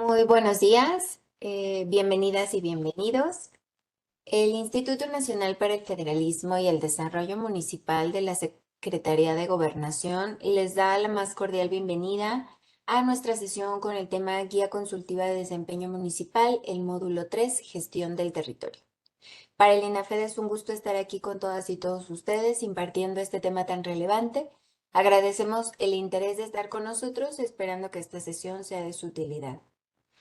Muy buenos días, bienvenidas y bienvenidos. El Instituto Nacional para el Federalismo y el Desarrollo Municipal de la Secretaría de Gobernación les da la más cordial bienvenida a nuestra sesión con el tema Guía Consultiva de Desempeño Municipal, el módulo 3, Gestión del Territorio. Para el INAFED es un gusto estar aquí con todas y todos ustedes impartiendo este tema tan relevante. Agradecemos el interés de estar con nosotros, esperando que esta sesión sea de su utilidad.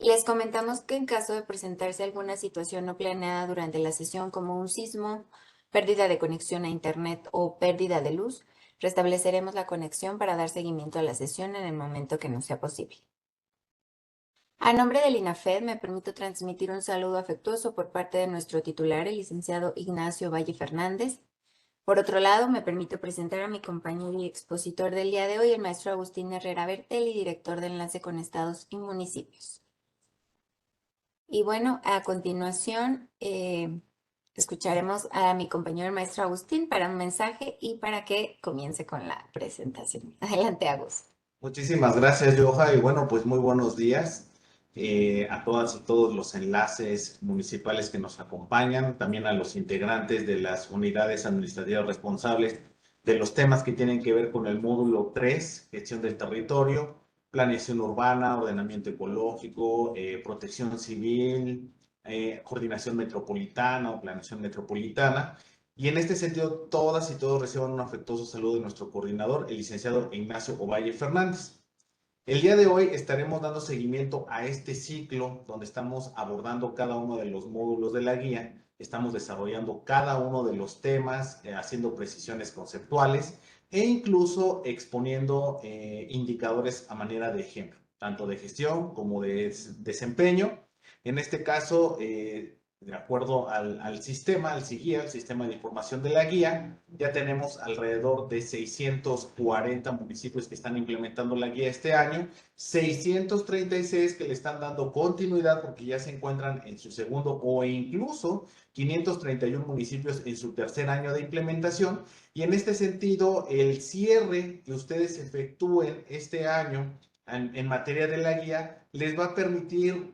Les comentamos que en caso de presentarse alguna situación no planeada durante la sesión como un sismo, pérdida de conexión a Internet o pérdida de luz, restableceremos la conexión para dar seguimiento a la sesión en el momento que nos sea posible. A nombre del INAFED me permito transmitir un saludo afectuoso por parte de nuestro titular, el licenciado Ignacio Valle Fernández. Por otro lado, me permito presentar a mi compañero y expositor del día de hoy, el maestro Agustín Herrera Bertelli, director de Enlace con Estados y Municipios. Y bueno, a continuación escucharemos a mi compañero el maestro Agustín para un mensaje y para que comience con la presentación. Adelante, Agus. Muchísimas gracias, Joja, y bueno, pues muy buenos días a todas y todos los enlaces municipales que nos acompañan, también a los integrantes de las unidades administrativas responsables de los temas que tienen que ver con el módulo 3, gestión del territorio, planeación urbana, ordenamiento ecológico, protección civil, coordinación metropolitana o planeación metropolitana. Y en este sentido, todas y todos reciban un afectuoso saludo de nuestro coordinador, el licenciado Ignacio Ovalle Fernández. El día de hoy estaremos dando seguimiento a este ciclo donde estamos abordando cada uno de los módulos de la guía, estamos desarrollando cada uno de los temas, haciendo precisiones conceptuales e incluso exponiendo indicadores a manera de ejemplo, tanto de gestión como de desempeño. En este caso, de acuerdo al sistema, al SIGUIA, el sistema de información de la guía, ya tenemos alrededor de 640 municipios que están implementando la guía este año, 636 que le están dando continuidad porque ya se encuentran en su segundo o incluso 531 municipios en su tercer año de implementación. Y en este sentido, el cierre que ustedes efectúen este año en materia de la guía les va a permitir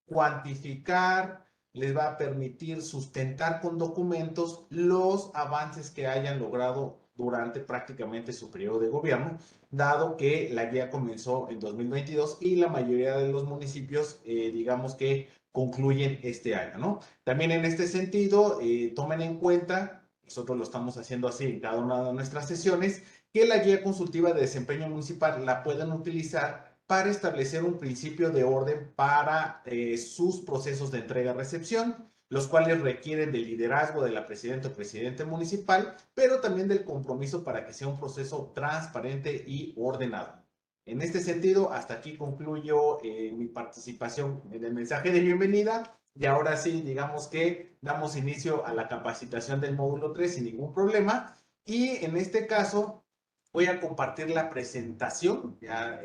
cuantificar, les va a permitir sustentar con documentos los avances que hayan logrado durante prácticamente su periodo de gobierno, dado que la guía comenzó en 2022 y la mayoría de los municipios, digamos que concluyen este año, ¿no? También en este sentido, tomen en cuenta, nosotros lo estamos haciendo así en cada una de nuestras sesiones, que la guía consultiva de desempeño municipal la pueden utilizar para establecer un principio de orden para sus procesos de entrega-recepción, los cuales requieren del liderazgo de la presidenta o presidente municipal, pero también del compromiso para que sea un proceso transparente y ordenado. En este sentido, hasta aquí concluyo mi participación en el mensaje de bienvenida y ahora sí, digamos que damos inicio a la capacitación del módulo 3 sin ningún problema y en este caso voy a compartir la presentación, ya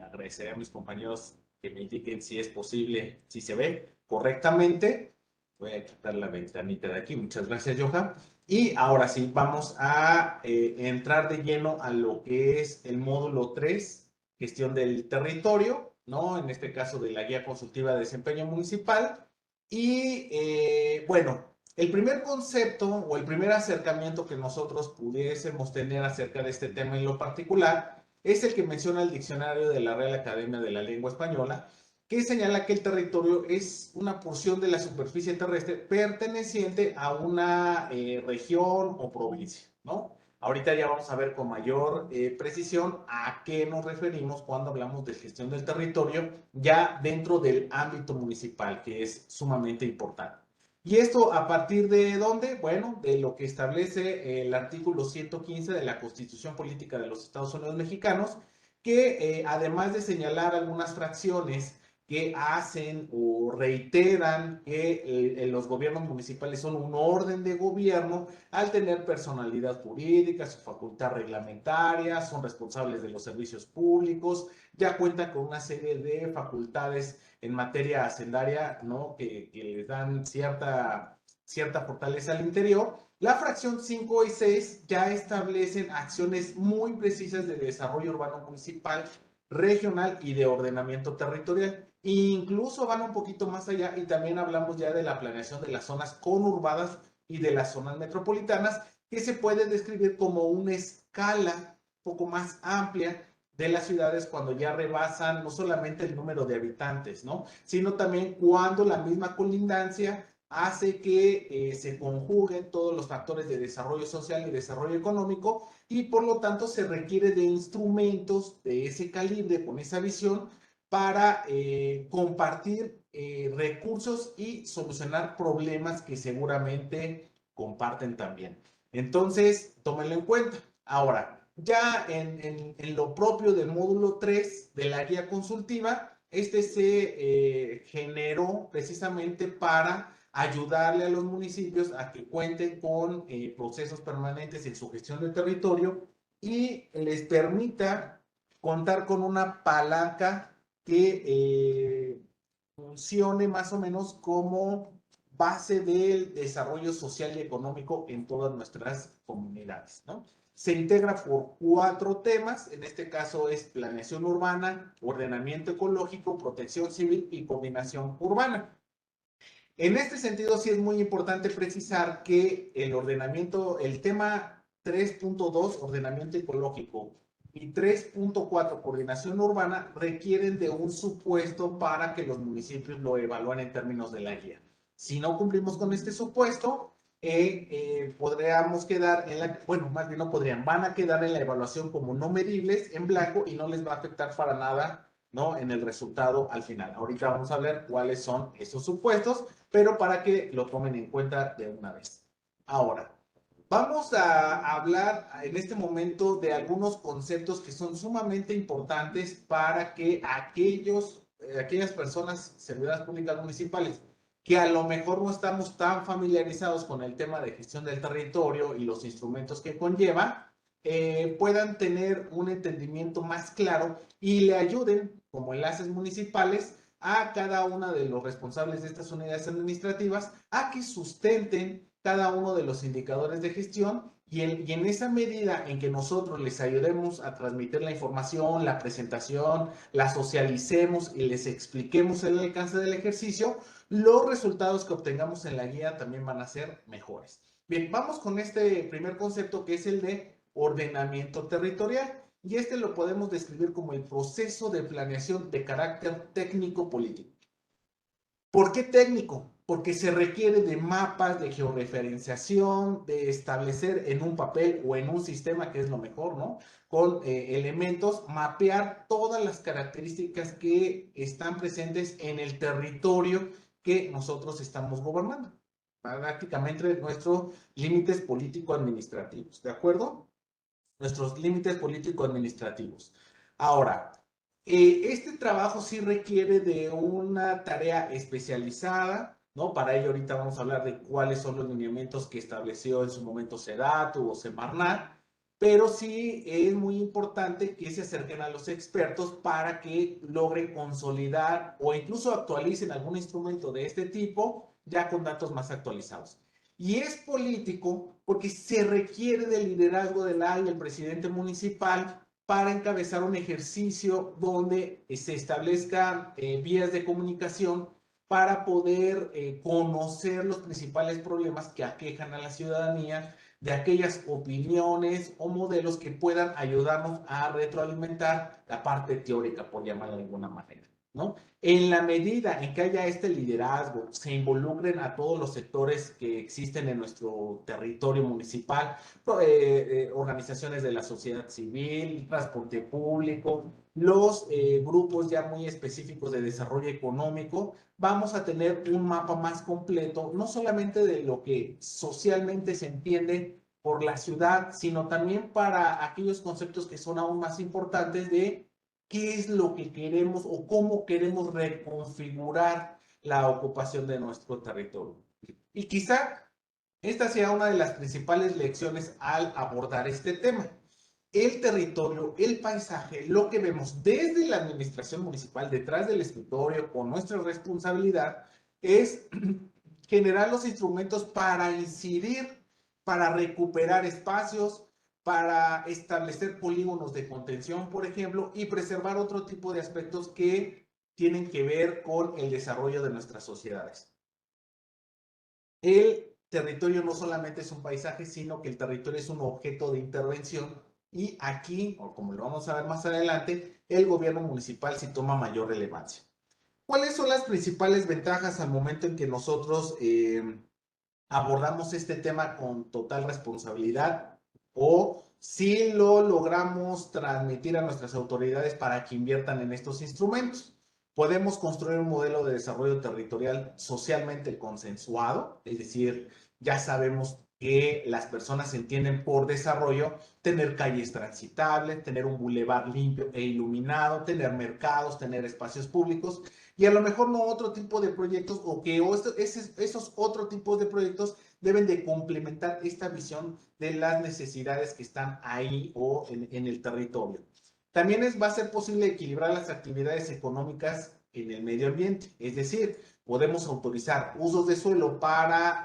agradeceré a mis compañeros que me indiquen si es posible, si se ve correctamente. Voy a quitar la ventanita de aquí. Muchas gracias, Johan. Y ahora sí, vamos a entrar de lleno a lo que es el módulo 3, gestión del territorio, ¿no? En este caso de la guía consultiva de desempeño municipal. Y bueno, el primer concepto o el primer acercamiento que nosotros pudiésemos tener acerca de este tema en lo particular es el que menciona el diccionario de la Real Academia de la Lengua Española, que señala que el territorio es una porción de la superficie terrestre perteneciente a una región o provincia, ¿no? Ahorita ya vamos a ver con mayor precisión a qué nos referimos cuando hablamos de gestión del territorio ya dentro del ámbito municipal, que es sumamente importante. ¿Y esto a partir de dónde? Bueno, de lo que establece el artículo 115 de la Constitución Política de los Estados Unidos Mexicanos, que además de señalar algunas fracciones que hacen o reiteran que los gobiernos municipales son un orden de gobierno al tener personalidad jurídica, su facultad reglamentaria, son responsables de los servicios públicos, ya cuentan con una serie de facultades en materia hacendaria, ¿no? Que les dan cierta fortaleza al interior. La fracción 5 y 6 ya establecen acciones muy precisas de desarrollo urbano municipal, regional y de ordenamiento territorial. Incluso van un poquito más allá y también hablamos ya de la planeación de las zonas conurbadas y de las zonas metropolitanas, que se puede describir como una escala un poco más amplia de las ciudades cuando ya rebasan no solamente el número de habitantes, ¿no? Sino también cuando la misma colindancia hace que se conjuguen todos los factores de desarrollo social y desarrollo económico y por lo tanto se requiere de instrumentos de ese calibre, con esa visión, para compartir recursos y solucionar problemas que seguramente comparten también. Entonces, tómenlo en cuenta. Ahora, ya en lo propio del módulo 3 de la guía consultiva, este se generó precisamente para ayudarle a los municipios a que cuenten con procesos permanentes en su gestión del territorio y les permita contar con una palanca que funcione más o menos como base del desarrollo social y económico en todas nuestras comunidades, ¿no? Se integra por 4 temas, en este caso es planeación urbana, ordenamiento ecológico, protección civil y coordinación urbana. En este sentido, sí es muy importante precisar que el ordenamiento, el tema 3.2, ordenamiento ecológico, y 3.4, coordinación urbana, requieren de un supuesto para que los municipios lo evalúen en términos de la guía. Si no cumplimos con este supuesto, podríamos quedar en la, bueno, más bien no podrían, van a quedar en la evaluación como no medibles, en blanco, y no les va a afectar para nada, ¿no? En el resultado al final. Ahorita vamos a ver cuáles son esos supuestos, pero para que lo tomen en cuenta de una vez. Ahora, vamos a hablar en este momento de algunos conceptos que son sumamente importantes para que aquellas personas, servidoras públicas municipales, que a lo mejor no estamos tan familiarizados con el tema de gestión del territorio y los instrumentos que conlleva, puedan tener un entendimiento más claro y le ayuden como enlaces municipales a cada una de los responsables de estas unidades administrativas a que sustenten cada uno de los indicadores de gestión y en esa medida en que nosotros les ayudemos a transmitir la información, la presentación, la socialicemos y les expliquemos el alcance del ejercicio, los resultados que obtengamos en la guía también van a ser mejores. Bien, vamos con este primer concepto que es el de ordenamiento territorial. Y este lo podemos describir como el proceso de planeación de carácter técnico-político. ¿Por qué técnico? Porque se requiere de mapas, de georreferenciación, de establecer en un papel o en un sistema, que es lo mejor, ¿no? Con elementos, mapear todas las características que están presentes en el territorio que nosotros estamos gobernando. Prácticamente nuestros límites político-administrativos, ¿de acuerdo? Nuestros límites político-administrativos. Ahora, este trabajo sí requiere de una tarea especializada, ¿no? Para ello ahorita vamos a hablar de cuáles son los lineamientos que estableció en su momento SEDATU o Semarnat, pero sí es muy importante que se acerquen a los expertos para que logren consolidar o incluso actualicen algún instrumento de este tipo ya con datos más actualizados. Y es político porque se requiere del liderazgo del el presidente municipal para encabezar un ejercicio donde se establezcan vías de comunicación para poder conocer los principales problemas que aquejan a la ciudadanía, de aquellas opiniones o modelos que puedan ayudarnos a retroalimentar la parte teórica, por llamarla de alguna manera, ¿no? En la medida en que haya este liderazgo, se involucren a todos los sectores que existen en nuestro territorio municipal, organizaciones de la sociedad civil, transporte público, los grupos ya muy específicos de desarrollo económico, vamos a tener un mapa más completo, no solamente de lo que socialmente se entiende por la ciudad, sino también para aquellos conceptos que son aún más importantes de qué es lo que queremos o cómo queremos reconfigurar la ocupación de nuestro territorio. Y quizá esta sea una de las principales lecciones al abordar este tema. El territorio, el paisaje, lo que vemos desde la administración municipal, detrás del escritorio, con nuestra responsabilidad, es generar los instrumentos para incidir, para recuperar espacios, para establecer polígonos de contención, por ejemplo, y preservar otro tipo de aspectos que tienen que ver con el desarrollo de nuestras sociedades. El territorio no solamente es un paisaje, sino que el territorio es un objeto de intervención y aquí, o como lo vamos a ver más adelante, el gobierno municipal sí toma mayor relevancia. ¿Cuáles son las principales ventajas al momento en que nosotros abordamos este tema con total responsabilidad o si lo logramos transmitir a nuestras autoridades para que inviertan en estos instrumentos? Podemos construir un modelo de desarrollo territorial socialmente consensuado, es decir, ya sabemos que las personas entienden por desarrollo tener calles transitables, tener un bulevar limpio e iluminado, tener mercados, tener espacios públicos y a lo mejor no otro tipo de proyectos o que esos otro tipos de proyectos deben de complementar esta visión de las necesidades que están ahí o en el territorio. También va a ser posible equilibrar las actividades económicas en el medio ambiente, es decir, podemos autorizar usos de suelo para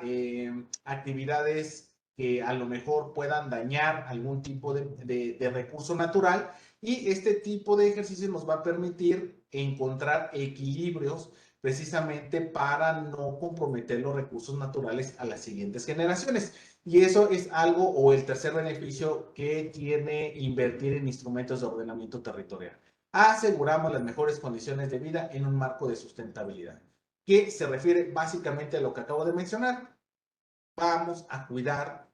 actividades que a lo mejor puedan dañar algún tipo de recurso natural y este tipo de ejercicio nos va a permitir encontrar equilibrios precisamente para no comprometer los recursos naturales a las siguientes generaciones. Y eso es algo, o el tercer beneficio que tiene invertir en instrumentos de ordenamiento territorial. Aseguramos las mejores condiciones de vida en un marco de sustentabilidad, que se refiere básicamente a lo que acabo de mencionar. Vamos a cuidar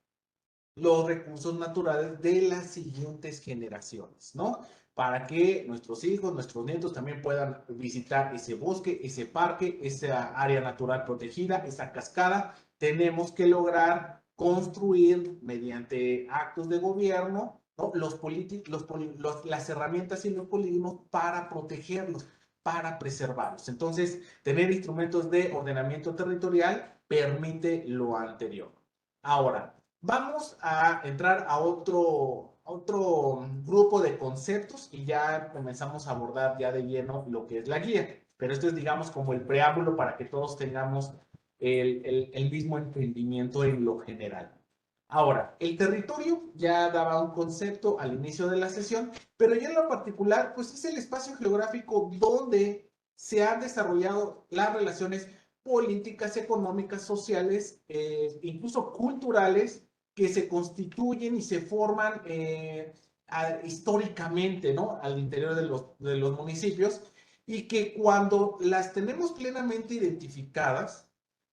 los recursos naturales de las siguientes generaciones, ¿no? Para que nuestros hijos, nuestros nietos también puedan visitar ese bosque, ese parque, esa área natural protegida, esa cascada. Tenemos que lograr construir mediante actos de gobierno, ¿no? Las herramientas y los polígonos para protegerlos, para preservarlos. Entonces, tener instrumentos de ordenamiento territorial permite lo anterior. Ahora, vamos a entrar a otro grupo de conceptos y ya comenzamos a abordar ya de lleno lo que es la guía. Pero esto es, digamos, como el preámbulo para que todos tengamos el mismo entendimiento en lo general. Ahora, el territorio ya daba un concepto al inicio de la sesión, pero ya en lo particular, pues es el espacio geográfico donde se han desarrollado las relaciones políticas, económicas, sociales, incluso culturales, que se constituyen y se forman históricamente, ¿no? Al interior de los municipios y que cuando las tenemos plenamente identificadas,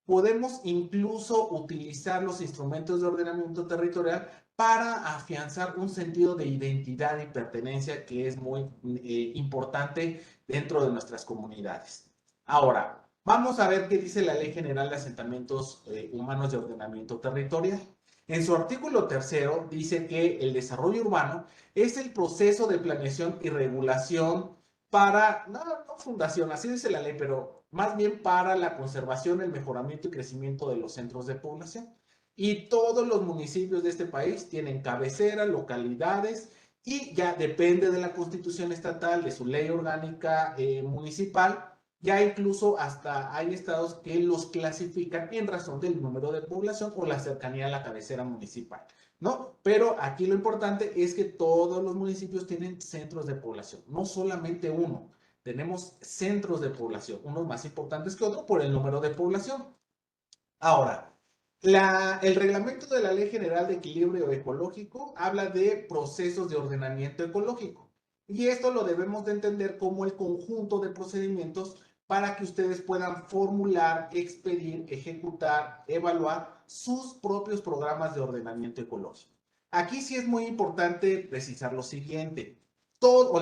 podemos incluso utilizar los instrumentos de ordenamiento territorial para afianzar un sentido de identidad y pertenencia que es muy importante dentro de nuestras comunidades. Ahora, vamos a ver qué dice la Ley General de Asentamientos Humanos de Ordenamiento Territorial. En su artículo tercero dice que el desarrollo urbano es el proceso de planeación y regulación para, no fundación, así dice la ley, pero más bien para la conservación, el mejoramiento y crecimiento de los centros de población. Y todos los municipios de este país tienen cabecera, localidades, y ya depende de la constitución estatal, de su ley orgánica municipal, ya incluso hasta hay estados que los clasifican en razón del número de población o la cercanía a la cabecera municipal, ¿no? Pero aquí lo importante es que todos los municipios tienen centros de población, no solamente uno. Tenemos centros de población, unos más importantes que otros por el número de población. Ahora, el reglamento de la Ley General de Equilibrio Ecológico habla de procesos de ordenamiento ecológico. Y esto lo debemos de entender como el conjunto de procedimientos para que ustedes puedan formular, expedir, ejecutar, evaluar sus propios programas de ordenamiento ecológico. Aquí sí es muy importante precisar lo siguiente. Todos o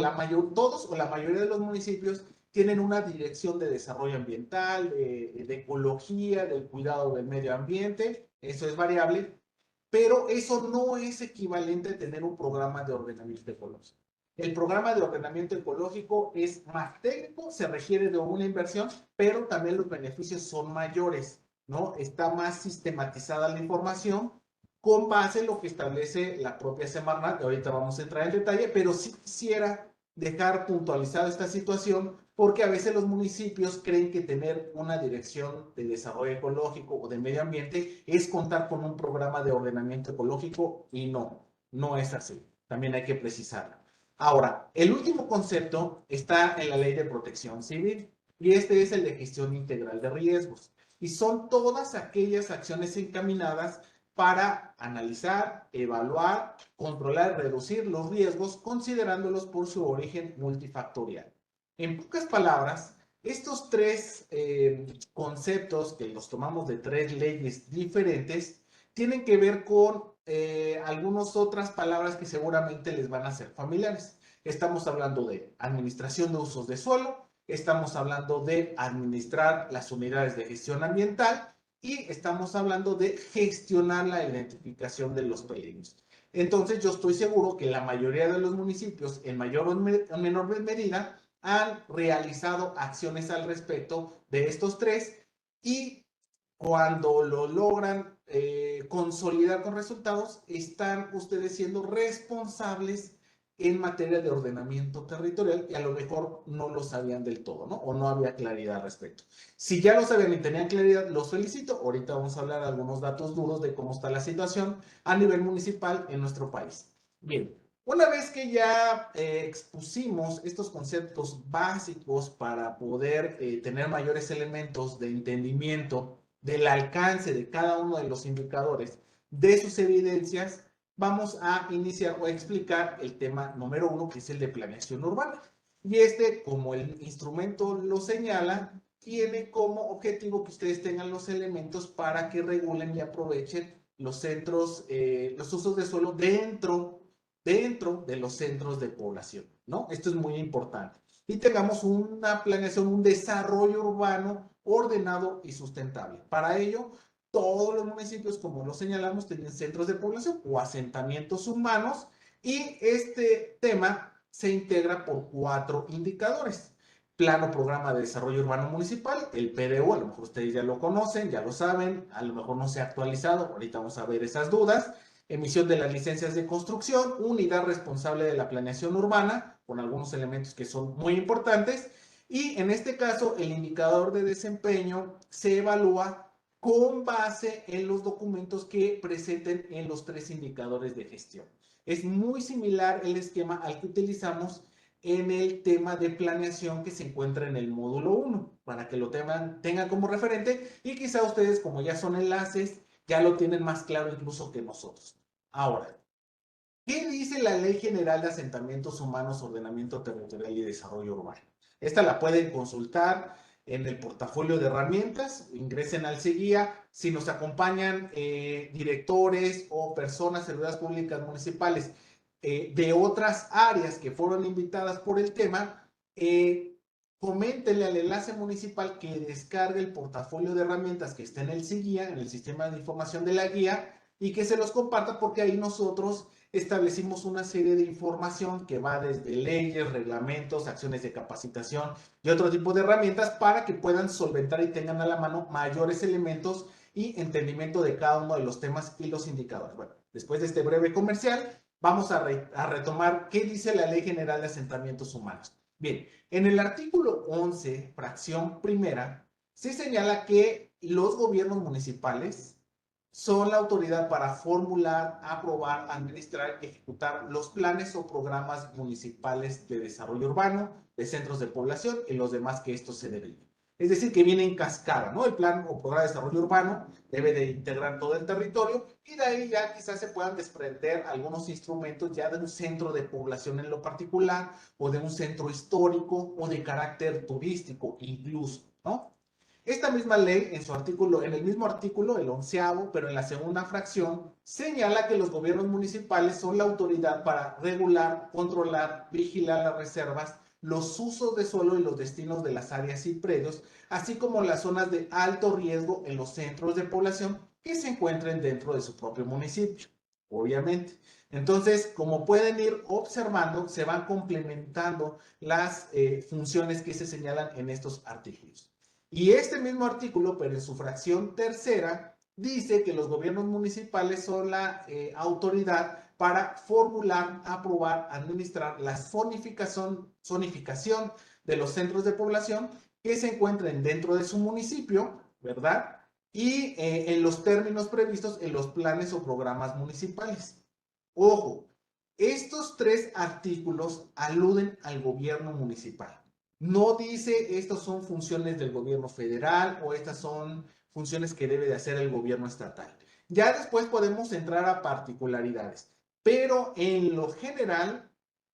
la mayoría de los municipios tienen una dirección de desarrollo ambiental, de ecología, del cuidado del medio ambiente, eso es variable, pero eso no es equivalente a tener un programa de ordenamiento ecológico. El programa de ordenamiento ecológico es más técnico, se requiere de una inversión, pero también los beneficios son mayores, ¿no? Está más sistematizada la información con base en lo que establece la propia Semarnat, ahorita vamos a entrar en detalle, pero sí quisiera dejar puntualizada esta situación porque a veces los municipios creen que tener una dirección de desarrollo ecológico o de medio ambiente es contar con un programa de ordenamiento ecológico y no es así. También hay que precisarlo. Ahora, el último concepto está en la Ley de Protección Civil. y este es el de gestión integral de riesgos. Y son todas aquellas acciones encaminadas para analizar, evaluar, controlar y reducir los riesgos considerándolos por su origen multifactorial. En pocas palabras, estos tres conceptos que los tomamos de tres leyes diferentes tienen que ver con algunas otras palabras que seguramente les van a ser familiares. Estamos hablando de administración de usos de suelo, estamos hablando de administrar las unidades de gestión ambiental y estamos hablando de gestionar la identificación de los peligros. Entonces, yo estoy seguro que la mayoría de los municipios, en mayor o menor medida, han realizado acciones al respecto de estos tres y cuando lo logran consolidar con resultados, están ustedes siendo responsables en materia de ordenamiento territorial y a lo mejor no lo sabían del todo, ¿no? O no había claridad al respecto. Si ya lo sabían y tenían claridad, los felicito. Ahorita vamos a hablar de algunos datos duros de cómo está la situación a nivel municipal en nuestro país. Bien, una vez que ya expusimos estos conceptos básicos para poder tener mayores elementos de entendimiento del alcance de cada uno de los indicadores, de sus evidencias, vamos a iniciar o a explicar el tema número 1, que es el de planeación urbana. Y este, como el instrumento lo señala, tiene como objetivo que ustedes tengan los elementos para que regulen y aprovechen los centros, los usos de suelo dentro de los centros de población, ¿no? Esto es muy importante. Y tengamos una planeación, un desarrollo urbano ordenado y sustentable. Para ello, todos los municipios, como lo señalamos, tienen centros de población o asentamientos humanos y este tema se integra por 4 indicadores. Plano Programa de Desarrollo Urbano Municipal, el PDU, a lo mejor ustedes ya lo conocen, ya lo saben, a lo mejor no se ha actualizado, ahorita vamos a ver esas dudas. Emisión de las licencias de construcción, unidad responsable de la planeación urbana, con algunos elementos que son muy importantes. Y en este caso, el indicador de desempeño se evalúa con base en los documentos que presenten en los 3 indicadores de gestión. Es muy similar el esquema al que utilizamos en el tema de planeación que se encuentra en el módulo 1, para que lo tengan como referente y quizá ustedes, como ya son enlaces, ya lo tienen más claro incluso que nosotros. Ahora, ¿qué dice la Ley General de Asentamientos Humanos, Ordenamiento Territorial y Desarrollo Urbano? Esta la pueden consultar en el portafolio de herramientas, ingresen al CEGUIA. Si nos acompañan directores o personas, servidores públicas municipales de otras áreas que fueron invitadas por el tema, coméntenle al enlace municipal que descargue el portafolio de herramientas que está en el CEGUIA, en el sistema de información de la guía, y que se los comparta porque ahí nosotros establecimos una serie de información que va desde leyes, reglamentos, acciones de capacitación y otro tipo de herramientas para que puedan solventar y tengan a la mano mayores elementos y entendimiento de cada uno de los temas y los indicadores. Bueno, después de este breve comercial, vamos a retomar qué dice la Ley General de Asentamientos Humanos. Bien, en el artículo 11, fracción primera, se señala que los gobiernos municipales son la autoridad para formular, aprobar, administrar y ejecutar los planes o programas municipales de desarrollo urbano, de centros de población y los demás que estos se deriven. Es decir, que viene en cascada, ¿no? El plan o programa de desarrollo urbano debe de integrar todo el territorio y de ahí ya quizás se puedan desprender algunos instrumentos ya de un centro de población en lo particular o de un centro histórico o de carácter turístico incluso, ¿no? Esta misma ley, en el mismo artículo, el 11º, pero en la segunda fracción, señala que los gobiernos municipales son la autoridad para regular, controlar, vigilar las reservas, los usos de suelo y los destinos de las áreas y predios, así como las zonas de alto riesgo en los centros de población que se encuentren dentro de su propio municipio, obviamente. Entonces, como pueden ir observando, se van complementando las funciones que se señalan en estos artículos. Y este mismo artículo, pero en su fracción tercera, dice que los gobiernos municipales son la autoridad para formular, aprobar, administrar la zonificación de los centros de población que se encuentren dentro de su municipio, ¿verdad? Y en los términos previstos en los planes o programas municipales. Ojo, estos 3 artículos aluden al gobierno municipal. No dice estas son funciones del gobierno federal o estas son funciones que debe de hacer el gobierno estatal. Ya después podemos entrar a particularidades, pero en lo general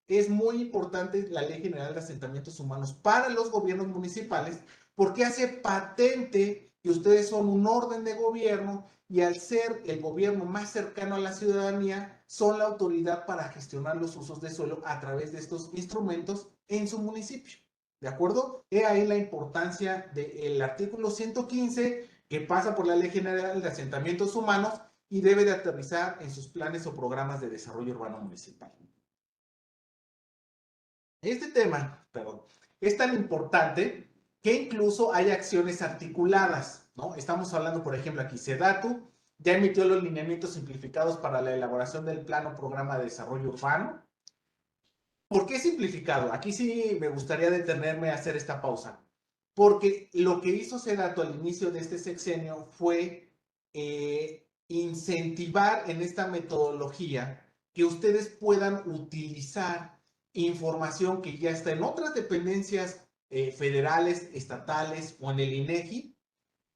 es muy importante la Ley General de Asentamientos Humanos para los gobiernos municipales porque hace patente que ustedes son un orden de gobierno y al ser el gobierno más cercano a la ciudadanía, son la autoridad para gestionar los usos de suelo a través de estos instrumentos en su municipio. ¿De acuerdo? He ahí la importancia del artículo 115 que pasa por la Ley General de Asentamientos Humanos y debe de aterrizar en sus planes o programas de desarrollo urbano municipal. Este tema, perdón, es tan importante que incluso hay acciones articuladas, ¿no? Estamos hablando, por ejemplo, aquí SEDATU ya emitió los lineamientos simplificados para la elaboración del plan o programa de desarrollo urbano. ¿Por qué simplificado? Aquí sí me gustaría detenerme a hacer esta pausa. Porque lo que hizo SEDATU al inicio de este sexenio fue incentivar en esta metodología que ustedes puedan utilizar información que ya está en otras dependencias federales, estatales o en el INEGI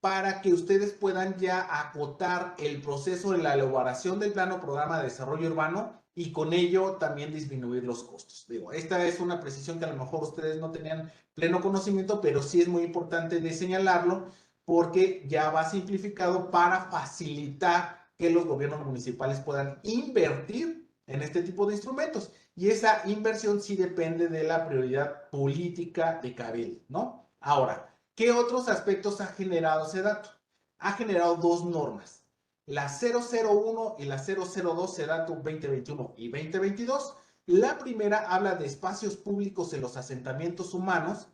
para que ustedes puedan ya acotar el proceso de la elaboración del plano programa de desarrollo urbano y con ello también disminuir los costos. Digo, esta es una precisión que a lo mejor ustedes no tenían pleno conocimiento, pero sí es muy importante de señalarlo porque ya va simplificado para facilitar que los gobiernos municipales puedan invertir en este tipo de instrumentos. Y esa inversión sí depende de la prioridad política de Cabildo, ¿no? Ahora, ¿qué otros aspectos ha generado SEDATU? Ha generado dos normas, la 001 y la 002 SEDATU 2021 y 2022. La primera habla de espacios públicos en los asentamientos humanos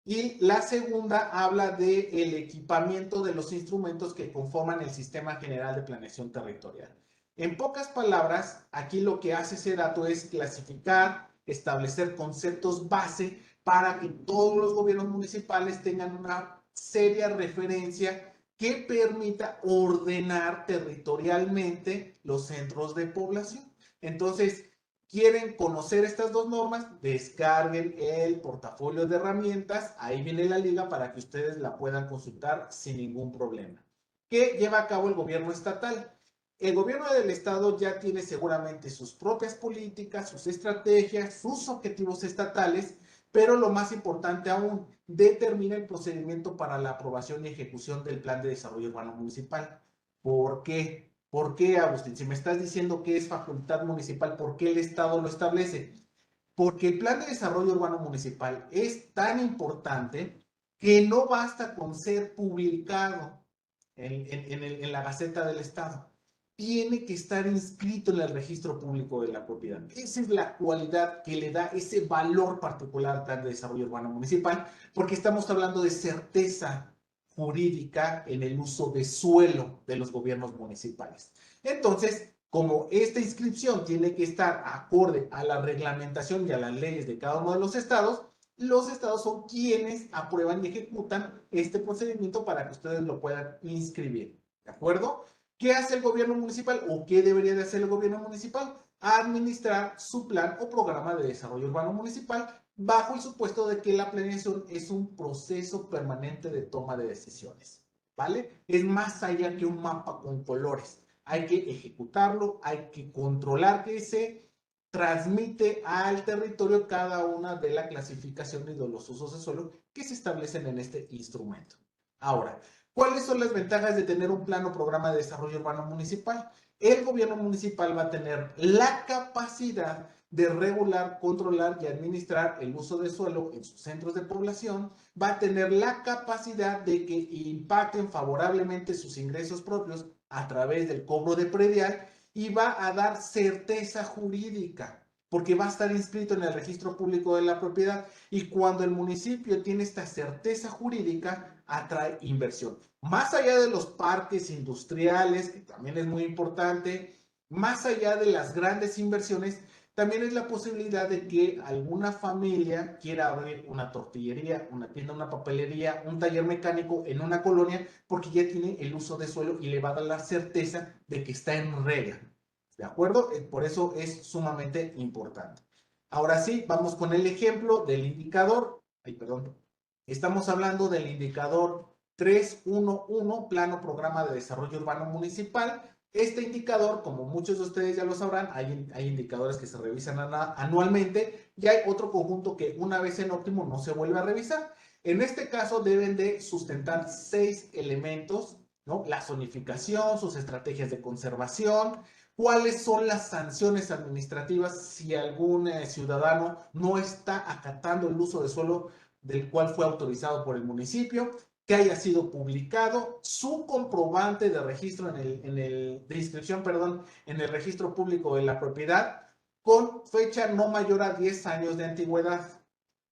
y la segunda habla del equipamiento de los instrumentos que conforman el Sistema General de Planeación Territorial. En pocas palabras, aquí lo que hace SEDATU es clasificar, establecer conceptos base para que todos los gobiernos municipales tengan una seria referencia que permita ordenar territorialmente los centros de población. Entonces, quieren conocer estas dos normas, descarguen el portafolio de herramientas, ahí viene la liga para que ustedes la puedan consultar sin ningún problema. ¿Qué lleva a cabo el gobierno estatal? El gobierno del estado ya tiene seguramente sus propias políticas, sus estrategias, sus objetivos estatales, pero lo más importante aún, determina el procedimiento para la aprobación y ejecución del plan de desarrollo urbano municipal. ¿Por qué? ¿Por qué, Agustín? Si me estás diciendo que es facultad municipal, ¿por qué el Estado lo establece? Porque el plan de desarrollo urbano municipal es tan importante que no basta con ser publicado en la Gaceta del Estado. Tiene que estar inscrito en el registro público de la propiedad. Esa es la cualidad que le da ese valor particular al plan de desarrollo urbano municipal, porque estamos hablando de certeza jurídica en el uso de suelo de los gobiernos municipales. Entonces, como esta inscripción tiene que estar acorde a la reglamentación y a las leyes de cada uno de los estados son quienes aprueban y ejecutan este procedimiento para que ustedes lo puedan inscribir. ¿De acuerdo? ¿Qué hace el gobierno municipal o qué debería de hacer el gobierno municipal? Administrar su plan o programa de desarrollo urbano municipal bajo el supuesto de que la planeación es un proceso permanente de toma de decisiones. ¿Vale? Es más allá que un mapa con colores. Hay que ejecutarlo, hay que controlar que se transmite al territorio cada una de las clasificaciones de los usos de suelo que se establecen en este instrumento. Ahora, ¿cuáles son las ventajas de tener un plan o programa de desarrollo urbano municipal? El gobierno municipal va a tener la capacidad de regular, controlar y administrar el uso de suelo en sus centros de población, va a tener la capacidad de que impacten favorablemente sus ingresos propios a través del cobro de predial y va a dar certeza jurídica, porque va a estar inscrito en el registro público de la propiedad y cuando el municipio tiene esta certeza jurídica, atrae inversión. Más allá de los parques industriales, que también es muy importante, más allá de las grandes inversiones, también es la posibilidad de que alguna familia quiera abrir una tortillería, una tienda, una papelería, un taller mecánico en una colonia porque ya tiene el uso de suelo y le va a dar la certeza de que está en regla. ¿De acuerdo? Por eso es sumamente importante. Ahora sí, vamos con el ejemplo del indicador. Ay, perdón. Estamos hablando del indicador 311, Plano Programa de Desarrollo Urbano Municipal. Este indicador, como muchos de ustedes ya lo sabrán, hay indicadores que se revisan anualmente y hay otro conjunto que una vez en óptimo no se vuelve a revisar. En este caso deben de sustentar 6 elementos, ¿no? La zonificación, sus estrategias de conservación, cuáles son las sanciones administrativas si algún ciudadano no está acatando el uso de suelo del cual fue autorizado por el municipio, que haya sido publicado, su comprobante de registro de inscripción, perdón, en el registro público de la propiedad, con fecha no mayor a 10 años de antigüedad.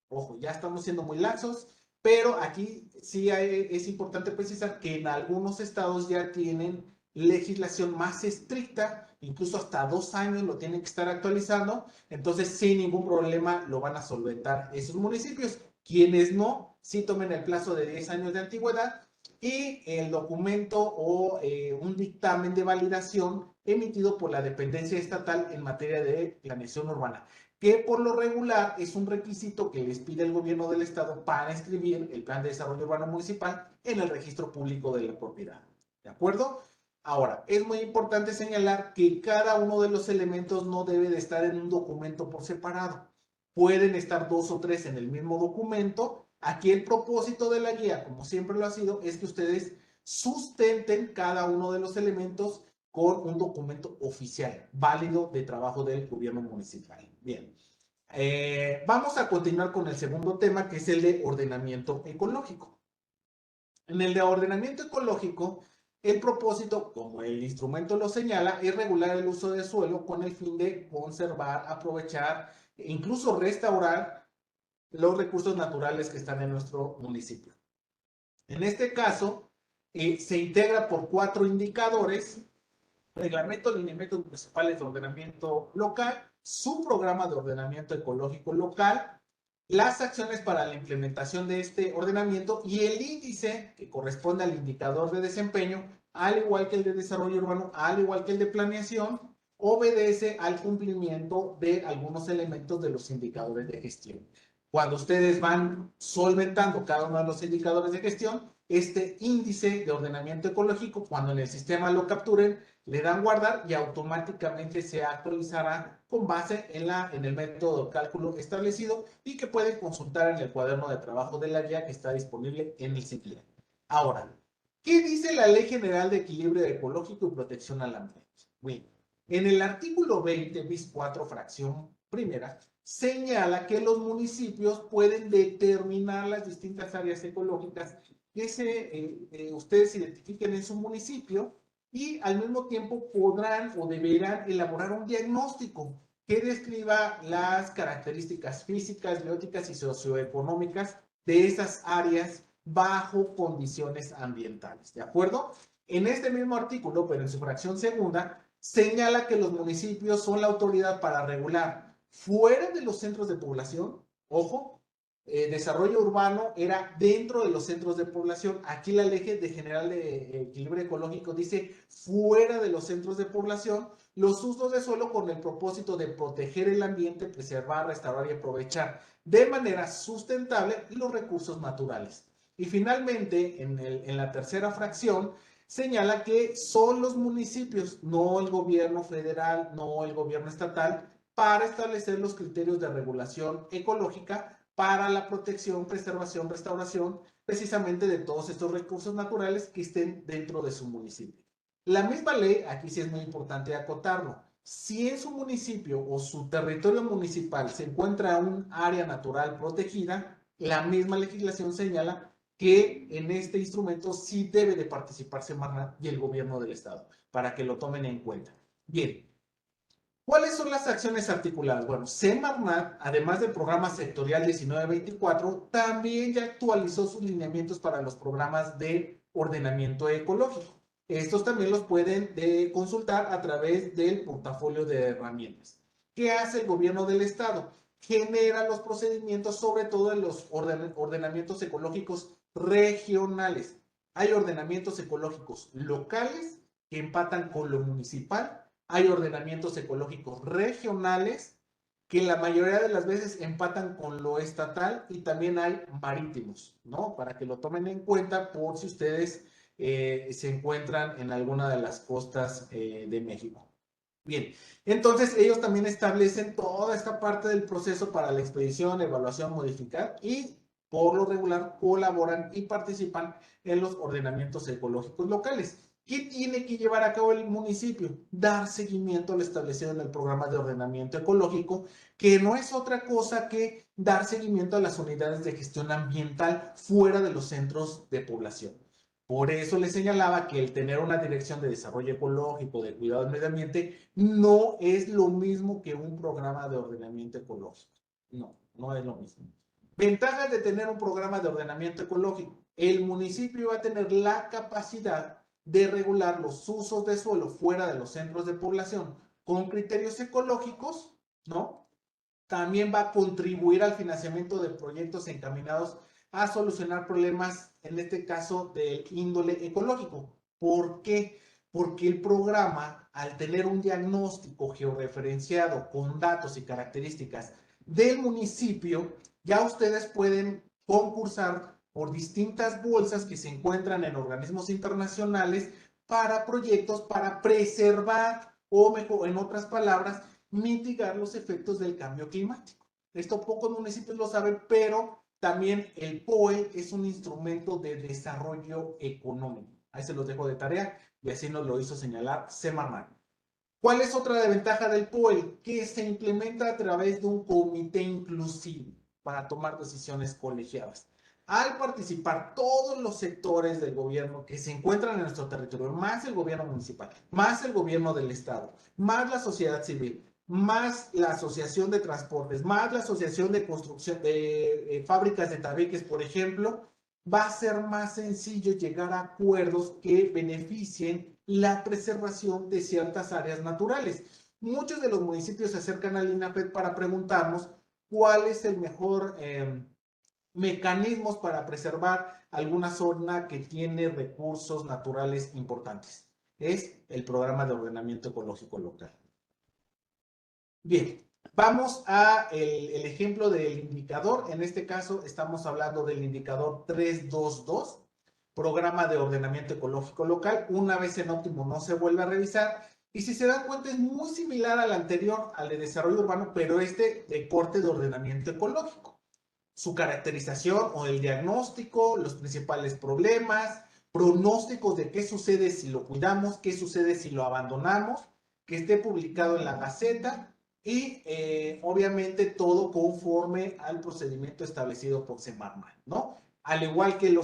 Ojo, ya estamos siendo muy laxos, pero aquí sí es importante precisar que en algunos estados ya tienen legislación más estricta, incluso hasta 2 años lo tienen que estar actualizando, entonces sin ningún problema lo van a solventar esos municipios. Quienes no, sí tomen el plazo de 10 años de antigüedad y el documento o un dictamen de validación emitido por la dependencia estatal en materia de planeación urbana, que por lo regular es un requisito que les pide el gobierno del estado para inscribir el plan de desarrollo urbano municipal en el registro público de la propiedad. ¿De acuerdo? Ahora, es muy importante señalar que cada uno de los elementos no debe de estar en un documento por separado. Pueden estar 2 o 3 en el mismo documento. Aquí el propósito de la guía, como siempre lo ha sido, es que ustedes sustenten cada uno de los elementos con un documento oficial, válido de trabajo del gobierno municipal. Bien, vamos a continuar con el segundo tema, que es el de ordenamiento ecológico. En el de ordenamiento ecológico, el propósito, como el instrumento lo señala, es regular el uso del suelo con el fin de conservar, aprovechar e incluso restaurar los recursos naturales que están en nuestro municipio. En este caso, se integra por 4 indicadores: reglamento, lineamientos municipales de ordenamiento local, su programa de ordenamiento ecológico local, las acciones para la implementación de este ordenamiento y el índice que corresponde al indicador de desempeño, al igual que el de desarrollo urbano, al igual que el de planeación, obedece al cumplimiento de algunos elementos de los indicadores de gestión. Cuando ustedes van solventando cada uno de los indicadores de gestión, este índice de ordenamiento ecológico, cuando en el sistema lo capturen, le dan guardar y automáticamente se actualizará con base en el método de cálculo establecido y que pueden consultar en el cuaderno de trabajo de la guía que está disponible en el sitio. Ahora, ¿qué dice la Ley General de Equilibrio Ecológico y Protección al Ambiente? Bien, en el artículo 20 bis 4 fracción primera señala que los municipios pueden determinar las distintas áreas ecológicas que ustedes identifiquen en su municipio y al mismo tiempo podrán o deberán elaborar un diagnóstico que describa las características físicas, bióticas y socioeconómicas de esas áreas bajo condiciones ambientales. ¿De acuerdo? En este mismo artículo, pero en su fracción segunda, señala que los municipios son la autoridad para regular fuera de los centros de población. Ojo, desarrollo urbano era dentro de los centros de población. Aquí la Ley General de Equilibrio Ecológico dice fuera de los centros de población, los usos de suelo con el propósito de proteger el ambiente, preservar, restaurar y aprovechar de manera sustentable los recursos naturales. Y finalmente, en la tercera fracción, señala que son los municipios, no el gobierno federal, no el gobierno estatal, para establecer los criterios de regulación ecológica para la protección, preservación, restauración, precisamente de todos estos recursos naturales que estén dentro de su municipio. La misma ley, aquí sí es muy importante acotarlo, si en su municipio o su territorio municipal se encuentra un área natural protegida, la misma legislación señala que en este instrumento sí debe de participar Semarnat y el gobierno del estado, para que lo tomen en cuenta. Bien, ¿cuáles son las acciones articuladas? Bueno, Semarnat, además del programa sectorial 1924, también ya actualizó sus lineamientos para los programas de ordenamiento ecológico. Estos también los pueden consultar a través del portafolio de herramientas. ¿Qué hace el gobierno del estado? Genera los procedimientos, sobre todo en los ordenamientos ecológicos regionales. Hay ordenamientos ecológicos locales que empatan con lo municipal. Hay ordenamientos ecológicos regionales que la mayoría de las veces empatan con lo estatal y también hay marítimos, ¿no? Para que lo tomen en cuenta por si ustedes se encuentran en alguna de las costas de México. Bien, entonces ellos también establecen toda esta parte del proceso para la expedición, evaluación, modificar y por lo regular colaboran y participan en los ordenamientos ecológicos locales. ¿Qué tiene que llevar a cabo el municipio? Dar seguimiento al establecido en el programa de ordenamiento ecológico, que no es otra cosa que dar seguimiento a las unidades de gestión ambiental fuera de los centros de población. Por eso les señalaba que el tener una dirección de desarrollo ecológico, de cuidado del medio ambiente, no es lo mismo que un programa de ordenamiento ecológico. No, no es lo mismo. Ventajas de tener un programa de ordenamiento ecológico. El municipio va a tener la capacidad de regular los usos de suelo fuera de los centros de población con criterios ecológicos, ¿no? También va a contribuir al financiamiento de proyectos encaminados a solucionar problemas, en este caso, del índole ecológico. ¿Por qué? Porque el programa, al tener un diagnóstico georreferenciado con datos y características del municipio, ya ustedes pueden concursar por distintas bolsas que se encuentran en organismos internacionales para proyectos para preservar o mejor, en otras palabras, mitigar los efectos del cambio climático. Esto pocos municipios lo saben, pero también el POE es un instrumento de desarrollo económico. Ahí se los dejo de tarea y así nos lo hizo señalar Semarnat. ¿Cuál es otra ventaja del POE? Que se implementa a través de un comité inclusivo para tomar decisiones colegiadas. Al participar todos los sectores del gobierno que se encuentran en nuestro territorio, más el gobierno municipal, más el gobierno del estado, más la sociedad civil, más la asociación de transportes, más la asociación de construcción de fábricas de tabiques, por ejemplo, va a ser más sencillo llegar a acuerdos que beneficien la preservación de ciertas áreas naturales. Muchos de los municipios se acercan al INAPET para preguntarnos cuál es el mejor mecanismos para preservar alguna zona que tiene recursos naturales importantes. Es el programa de ordenamiento ecológico local. Bien, vamos a el ejemplo del indicador. En este caso estamos hablando del indicador 322, programa de ordenamiento ecológico local. Una vez en óptimo no se vuelve a revisar. Y si se dan cuenta es muy similar al anterior, al de desarrollo urbano, pero este de corte de ordenamiento ecológico. Su caracterización o el diagnóstico, los principales problemas, pronósticos de qué sucede si lo cuidamos, qué sucede si lo abandonamos, que esté publicado en la Gaceta y obviamente todo conforme al procedimiento establecido por Semarnat, ¿no? Al igual que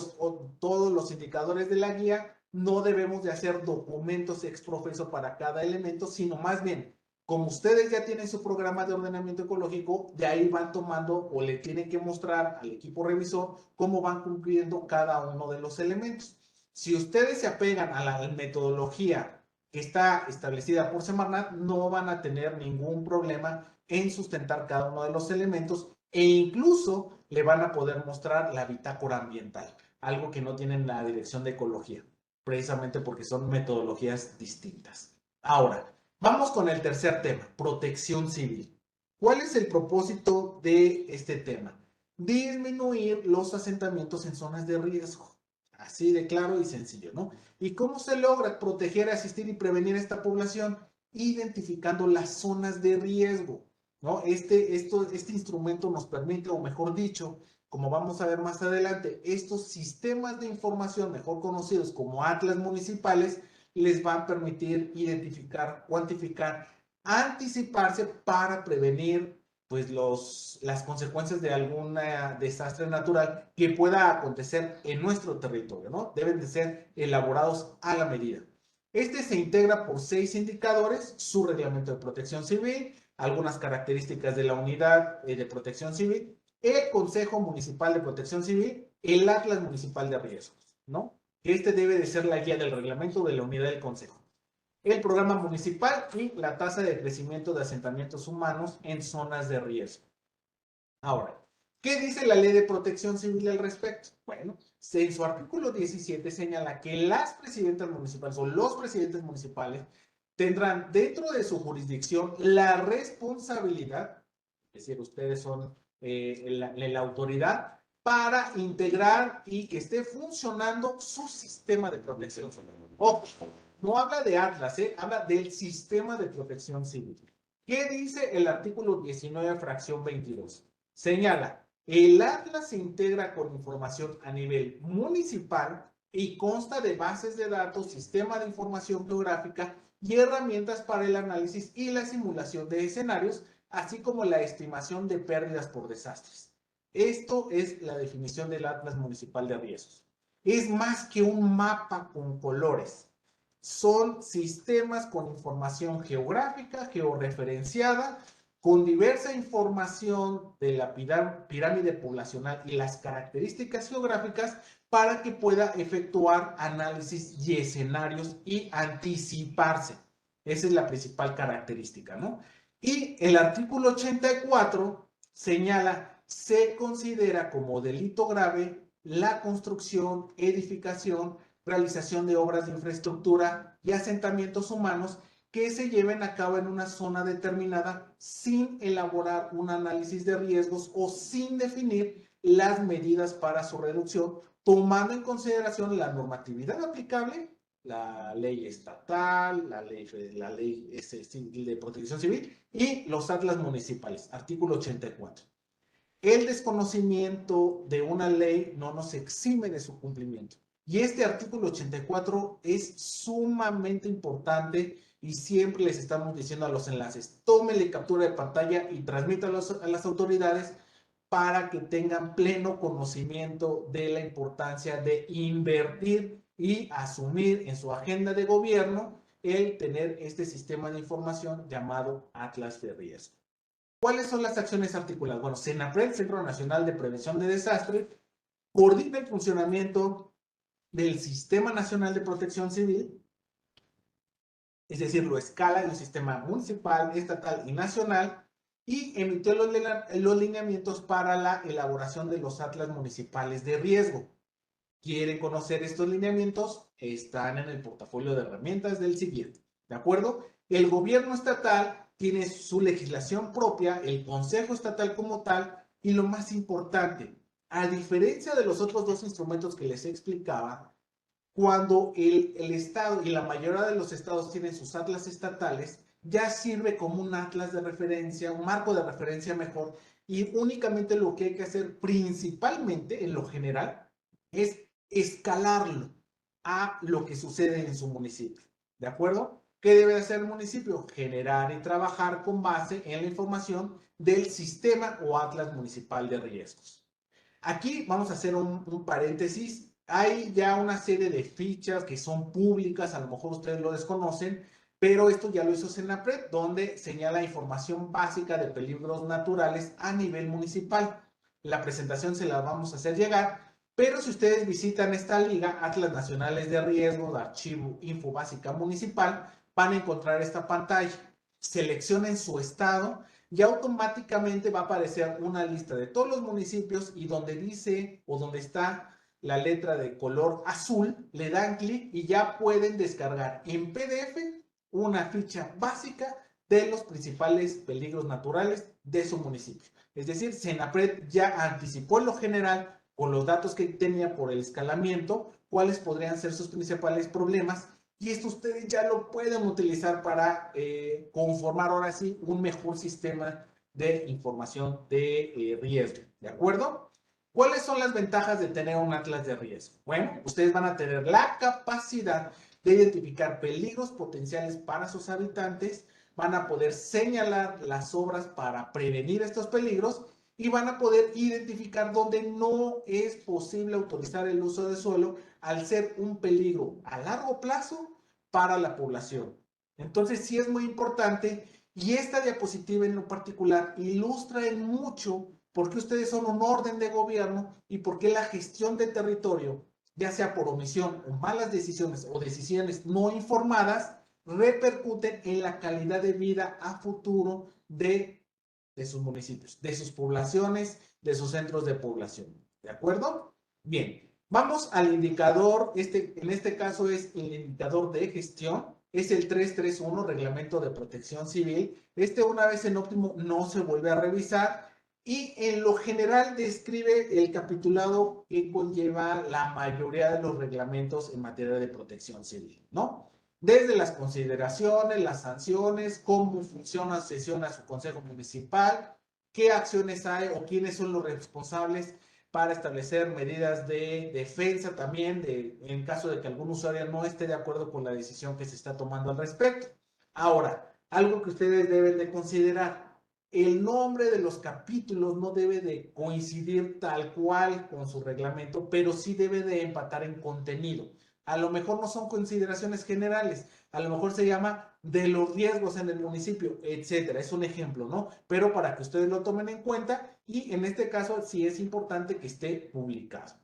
todos los indicadores de la guía, no debemos de hacer documentos ex profeso para cada elemento, sino más bien, como ustedes ya tienen su programa de ordenamiento ecológico, de ahí van tomando o le tienen que mostrar al equipo revisor cómo van cumpliendo cada uno de los elementos. Si ustedes se apegan a la metodología que está establecida por Semarnat, no van a tener ningún problema en sustentar cada uno de los elementos e incluso le van a poder mostrar la bitácora ambiental, algo que no tienen la dirección de ecología, precisamente porque son metodologías distintas. Ahora, vamos con el tercer tema, protección civil. ¿Cuál es el propósito de este tema? Disminuir los asentamientos en zonas de riesgo. Así de claro y sencillo, ¿no? ¿Y cómo se logra proteger, asistir y prevenir a esta población? Identificando las zonas de riesgo, ¿no? Este instrumento nos permite, o mejor dicho, como vamos a ver más adelante, estos sistemas de información, mejor conocidos como atlas municipales, les van a permitir identificar, cuantificar, anticiparse para prevenir pues las consecuencias de algún desastre natural que pueda acontecer en nuestro territorio, ¿no? Deben de ser elaborados a la medida. Este se integra por 6 indicadores, su reglamento de protección civil, algunas características de la unidad de protección civil, el Consejo Municipal de Protección Civil, el Atlas Municipal de Riesgos, ¿no? Este debe de ser la guía del reglamento de la unidad del Consejo. El programa municipal y la tasa de crecimiento de asentamientos humanos en zonas de riesgo. Ahora, ¿qué dice la Ley de Protección Civil al respecto? Bueno, en su artículo 17 señala que las presidentas municipales o los presidentes municipales tendrán dentro de su jurisdicción la responsabilidad es decir, ustedes son la autoridad para integrar y que esté funcionando su sistema de protección civil. Ojo, no habla de Atlas, habla del sistema de protección civil. ¿Qué dice el artículo 19, fracción 22? Señala, el Atlas se integra con información a nivel municipal y consta de bases de datos, sistema de información geográfica y herramientas para el análisis y la simulación de escenarios, así como la estimación de pérdidas por desastres. Esto es la definición del Atlas Municipal de Riesgos. Es más que un mapa con colores. Son sistemas con información geográfica, georreferenciada, con diversa información de la pirámide poblacional y las características geográficas para que pueda efectuar análisis y escenarios y anticiparse. Esa es la principal característica, ¿no? Y el artículo 84 señala, se considera como delito grave la construcción, edificación, realización de obras de infraestructura y asentamientos humanos que se lleven a cabo en una zona determinada sin elaborar un análisis de riesgos o sin definir las medidas para su reducción, tomando en consideración la normatividad aplicable, la ley estatal, la ley de protección civil y los atlas municipales, artículo 84. El desconocimiento de una ley no nos exime de su cumplimiento. Y este artículo 84 es sumamente importante y siempre les estamos diciendo a los enlaces, tómenle captura de pantalla y transmítanlo a las autoridades para que tengan pleno conocimiento de la importancia de invertir y asumir en su agenda de gobierno el tener este sistema de información llamado Atlas de Riesgo. ¿Cuáles son las acciones articuladas? Bueno, CENAPRED, Centro Nacional de Prevención de Desastres, coordina el funcionamiento del Sistema Nacional de Protección Civil, es decir, lo escala en un sistema municipal, estatal y nacional, y emitió los lineamientos para la elaboración de los atlas municipales de riesgo. ¿Quieren conocer estos lineamientos? Están en el portafolio de herramientas del siguiente, ¿de acuerdo? El gobierno estatal tiene su legislación propia, el Consejo Estatal como tal, y lo más importante, a diferencia de los otros dos instrumentos que les explicaba, cuando el Estado y la mayoría de los estados tienen sus atlas estatales, ya sirve como un atlas de referencia, un marco de referencia mejor, y únicamente lo que hay que hacer principalmente, en lo general, es escalarlo a lo que sucede en su municipio. ¿De acuerdo? ¿Qué debe hacer el municipio? Generar y trabajar con base en la información del sistema o atlas municipal de riesgos. Aquí vamos a hacer un paréntesis. Hay ya una serie de fichas que son públicas, a lo mejor ustedes lo desconocen, pero esto ya lo hizo CENAPRED, donde señala información básica de peligros naturales a nivel municipal. La presentación se la vamos a hacer llegar, pero si ustedes visitan esta liga, Atlas Nacionales de Riesgos, Archivo Info Básica Municipal, van a encontrar esta pantalla. Seleccionen su estado y automáticamente va a aparecer una lista de todos los municipios y donde dice o donde está la letra de color azul, le dan clic y ya pueden descargar en PDF una ficha básica de los principales peligros naturales de su municipio. Es decir, CENAPRED ya anticipó en lo general con los datos que tenía por el escalamiento cuáles podrían ser sus principales problemas y esto ustedes ya lo pueden utilizar para conformar ahora sí un mejor sistema de información de riesgo, ¿de acuerdo? ¿Cuáles son las ventajas de tener un atlas de riesgo? Bueno, ustedes van a tener la capacidad de identificar peligros potenciales para sus habitantes, van a poder señalar las obras para prevenir estos peligros y van a poder identificar dónde no es posible autorizar el uso de suelo al ser un peligro a largo plazo para la población. Entonces sí es muy importante y esta diapositiva en lo particular ilustra en mucho por qué ustedes son un orden de gobierno y por qué la gestión de territorio, ya sea por omisión o malas decisiones o decisiones no informadas, repercuten en la calidad de vida a futuro de sus municipios, de sus poblaciones, de sus centros de población. ¿De acuerdo? Bien, vamos al indicador, en este caso es el indicador de gestión. es el 331, Reglamento de Protección Civil. Este, una vez en óptimo, no se vuelve a revisar y en lo general describe el capitulado que conlleva la mayoría de los reglamentos en materia de protección civil, ¿no? Desde las consideraciones, las sanciones, cómo funciona, sesiona su consejo municipal, qué acciones hay o quiénes son los responsables para establecer medidas de defensa también en caso de que algún usuario no esté de acuerdo con la decisión que se está tomando al respecto. Ahora, algo que ustedes deben de considerar, el nombre de los capítulos no debe de coincidir tal cual con su reglamento, pero sí debe de empatar en contenido. A lo mejor no son consideraciones generales, a lo mejor se llama de los riesgos en el municipio, etcétera. Es un ejemplo, ¿no? Pero para que ustedes lo tomen en cuenta y en este caso sí es importante que esté publicado.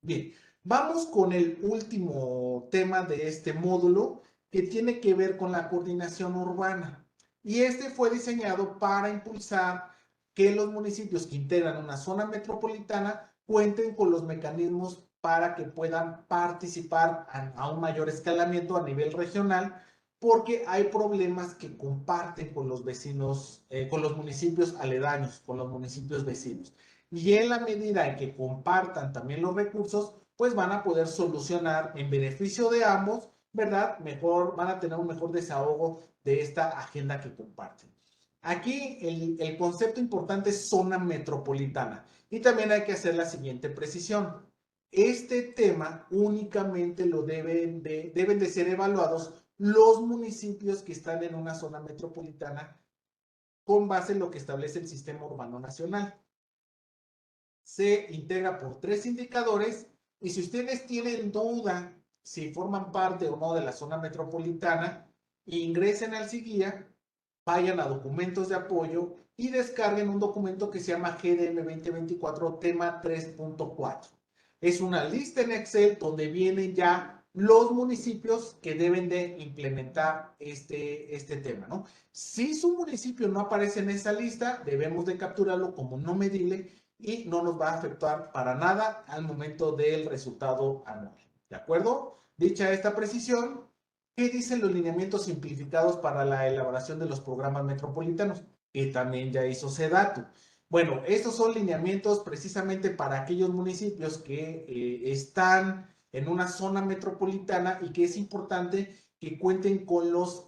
Bien, vamos con el último tema de este módulo que tiene que ver con la coordinación urbana. Y este fue diseñado para impulsar que los municipios que integran una zona metropolitana cuenten con los mecanismos para que puedan participar a un mayor escalamiento a nivel regional, porque hay problemas que comparten con los vecinos, con los municipios aledaños, con los municipios vecinos. Y en la medida en que compartan también los recursos, pues van a poder solucionar en beneficio de ambos, ¿verdad? Mejor, van a tener un mejor desahogo de esta agenda que comparten. Aquí el concepto importante es zona metropolitana. Y también hay que hacer la siguiente precisión. Este tema únicamente lo deben de ser evaluados los municipios que están en una zona metropolitana con base en lo que establece el Sistema Urbano Nacional. Se integra por 3 indicadores y si ustedes tienen duda si forman parte o no de la zona metropolitana, ingresen al SIGUIA, vayan a documentos de apoyo y descarguen un documento que se llama GDM 2024 tema 3.4. Es una lista en Excel donde vienen ya los municipios que deben de implementar este tema, ¿no? Si su municipio no aparece en esa lista, debemos de capturarlo como no medible y no nos va a afectar para nada al momento del resultado anual. ¿De acuerdo? Dicha esta precisión, ¿qué dicen los lineamientos simplificados para la elaboración de los programas metropolitanos? Que también ya hizo SEDATU. Bueno, estos son lineamientos precisamente para aquellos municipios que están en una zona metropolitana y que es importante que cuenten con los,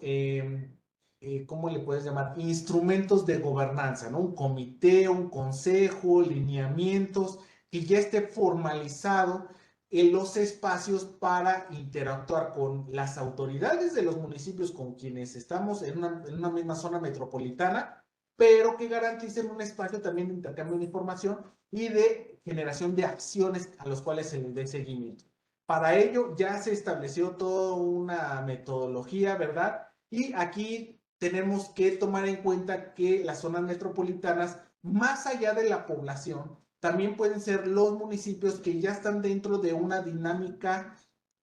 ¿cómo le puedes llamar? Instrumentos de gobernanza, ¿no? Un comité, un consejo, lineamientos, que ya esté formalizado en los espacios para interactuar con las autoridades de los municipios con quienes estamos en una misma zona metropolitana, pero que garanticen un espacio también de intercambio de información y de generación de acciones a los cuales se les dé seguimiento. Para ello ya se estableció toda una metodología, ¿verdad? Y aquí tenemos que tomar en cuenta que las zonas metropolitanas, más allá de la población, también pueden ser los municipios que ya están dentro de una dinámica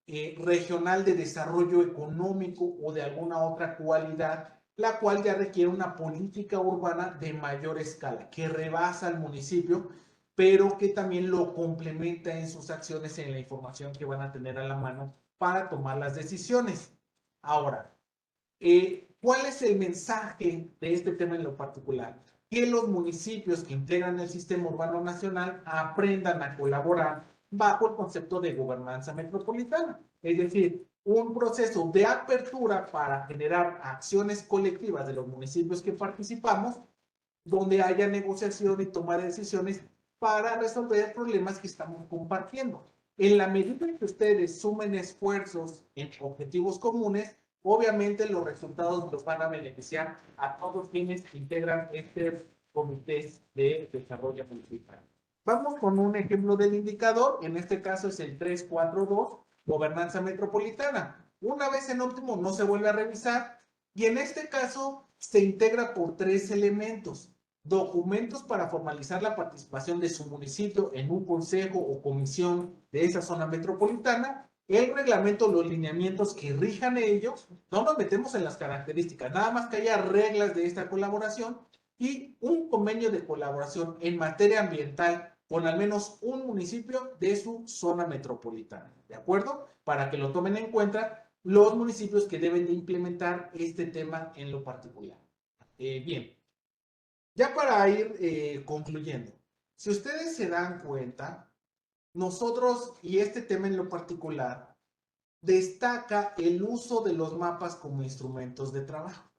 regional de desarrollo económico o de alguna otra cualidad, la cual ya requiere una política urbana de mayor escala, que rebasa al municipio, pero que también lo complementa en sus acciones, en la información que van a tener a la mano para tomar las decisiones. Ahora, ¿cuál es el mensaje de este tema en lo particular? Que los municipios que integran el Sistema Urbano Nacional aprendan a colaborar bajo el concepto de gobernanza metropolitana. Es decir, un proceso de apertura para generar acciones colectivas de los municipios que participamos, donde haya negociación y toma de decisiones para resolver problemas que estamos compartiendo. En la medida en que ustedes sumen esfuerzos en objetivos comunes, obviamente los resultados los van a beneficiar a todos quienes integran este comité de desarrollo municipal. Vamos con un ejemplo del indicador, en este caso es el 342, gobernanza metropolitana. Una vez en óptimo no se vuelve a revisar y en este caso se integra por 3 elementos. Documentos para formalizar la participación de su municipio en un consejo o comisión de esa zona metropolitana, el reglamento, los lineamientos que rijan ellos, no nos metemos en las características, nada más que haya reglas de esta colaboración y un convenio de colaboración en materia ambiental con al menos un municipio de su zona metropolitana, ¿de acuerdo? Para que lo tomen en cuenta los municipios que deben de implementar este tema en lo particular. Bien, ya para ir concluyendo, si ustedes se dan cuenta, nosotros, y este tema en lo particular, destaca el uso de los mapas como instrumentos de trabajo.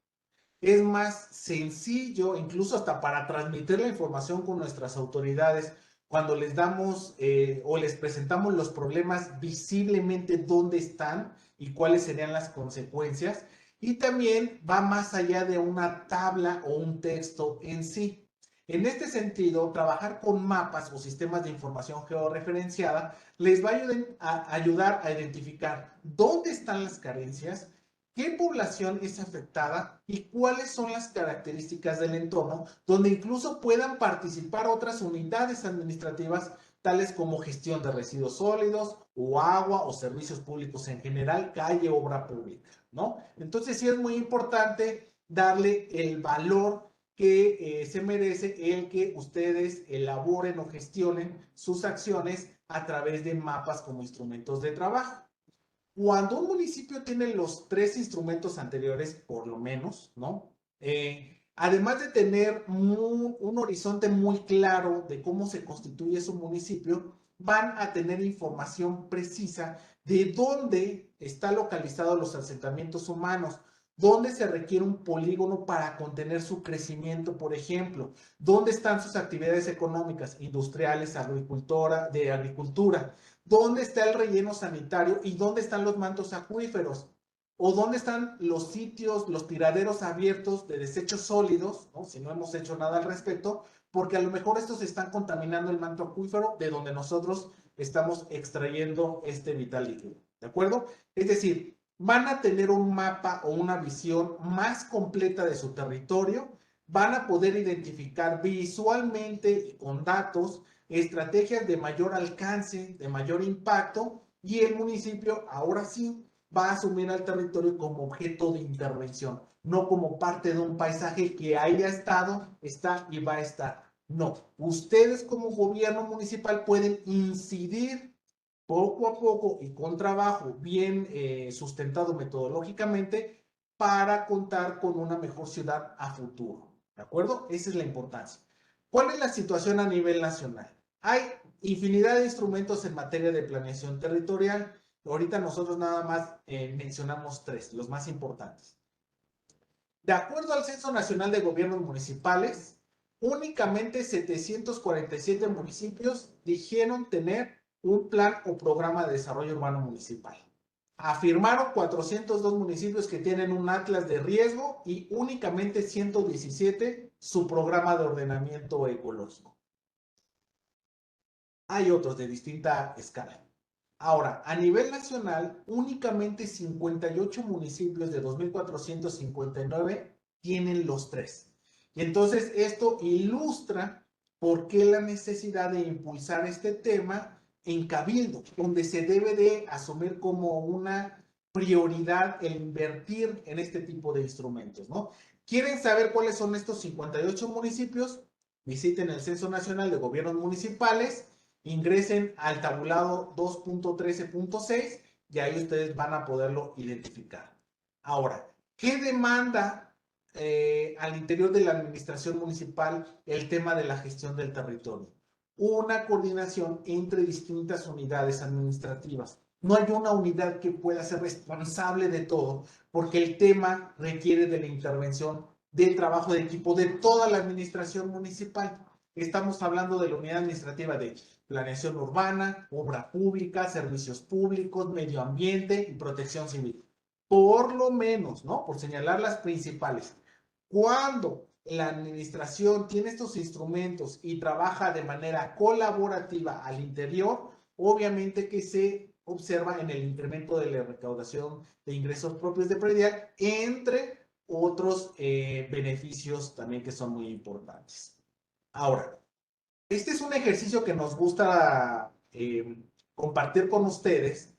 Es más sencillo, incluso hasta para transmitir la información con nuestras autoridades, cuando les damos o les presentamos los problemas visiblemente dónde están y cuáles serían las consecuencias. Y también va más allá de una tabla o un texto en sí. En este sentido, trabajar con mapas o sistemas de información georreferenciada les va a ayudar a identificar dónde están las carencias, qué población es afectada y cuáles son las características del entorno, donde incluso puedan participar otras unidades administrativas, tales como gestión de residuos sólidos o agua o servicios públicos en general, calle, obra pública, ¿no? Entonces sí es muy importante darle el valor que se merece el que ustedes elaboren o gestionen sus acciones a través de mapas como instrumentos de trabajo. Cuando un municipio tiene los tres instrumentos anteriores, por lo menos, ¿no? Además de tener un horizonte muy claro de cómo se constituye su municipio, van a tener información precisa de dónde están localizados los asentamientos humanos, dónde se requiere un polígono para contener su crecimiento, por ejemplo, dónde están sus actividades económicas, industriales, de agricultura, dónde está el relleno sanitario y dónde están los mantos acuíferos, o dónde están los sitios, los tiraderos abiertos de desechos sólidos, ¿no? Si no hemos hecho nada al respecto, porque a lo mejor estos están contaminando el manto acuífero de donde nosotros estamos extrayendo este vital líquido, ¿de acuerdo? Es decir, van a tener un mapa o una visión más completa de su territorio, van a poder identificar visualmente y con datos estrategias de mayor alcance, de mayor impacto, y el municipio ahora sí va a asumir al territorio como objeto de intervención, no como parte de un paisaje que haya estado, está y va a estar. No, ustedes como gobierno municipal pueden incidir poco a poco y con trabajo bien sustentado metodológicamente para contar con una mejor ciudad a futuro. ¿De acuerdo? Esa es la importancia. ¿Cuál es la situación a nivel nacional? Hay infinidad de instrumentos en materia de planeación territorial. Ahorita nosotros nada más mencionamos tres, los más importantes. De acuerdo al Censo Nacional de Gobiernos Municipales, únicamente 747 municipios dijeron tener un plan o programa de desarrollo urbano municipal. Afirmaron 402 municipios que tienen un atlas de riesgo y únicamente 117 su programa de ordenamiento ecológico. Hay otros de distinta escala. Ahora, a nivel nacional, únicamente 58 municipios de 2.459 tienen los tres. Y entonces esto ilustra por qué la necesidad de impulsar este tema en Cabildo, donde se debe de asumir como una prioridad el invertir en este tipo de instrumentos, ¿no? ¿Quieren saber cuáles son estos 58 municipios? Visiten el Censo Nacional de Gobiernos Municipales, ingresen al tabulado 2.13.6 y ahí ustedes van a poderlo identificar. Ahora, ¿qué demanda al interior de la administración municipal el tema de la gestión del territorio? Una coordinación entre distintas unidades administrativas. No hay una unidad que pueda ser responsable de todo, porque el tema requiere de la intervención del trabajo de equipo de toda la administración municipal. Estamos hablando de la unidad administrativa de planeación urbana, obra pública, servicios públicos, medio ambiente y protección civil. Por lo menos, ¿no? Por señalar las principales. Cuando la administración tiene estos instrumentos y trabaja de manera colaborativa al interior, obviamente que se observa en el incremento de la recaudación de ingresos propios de predial, entre otros beneficios también que son muy importantes. Ahora, este es un ejercicio que nos gusta compartir con ustedes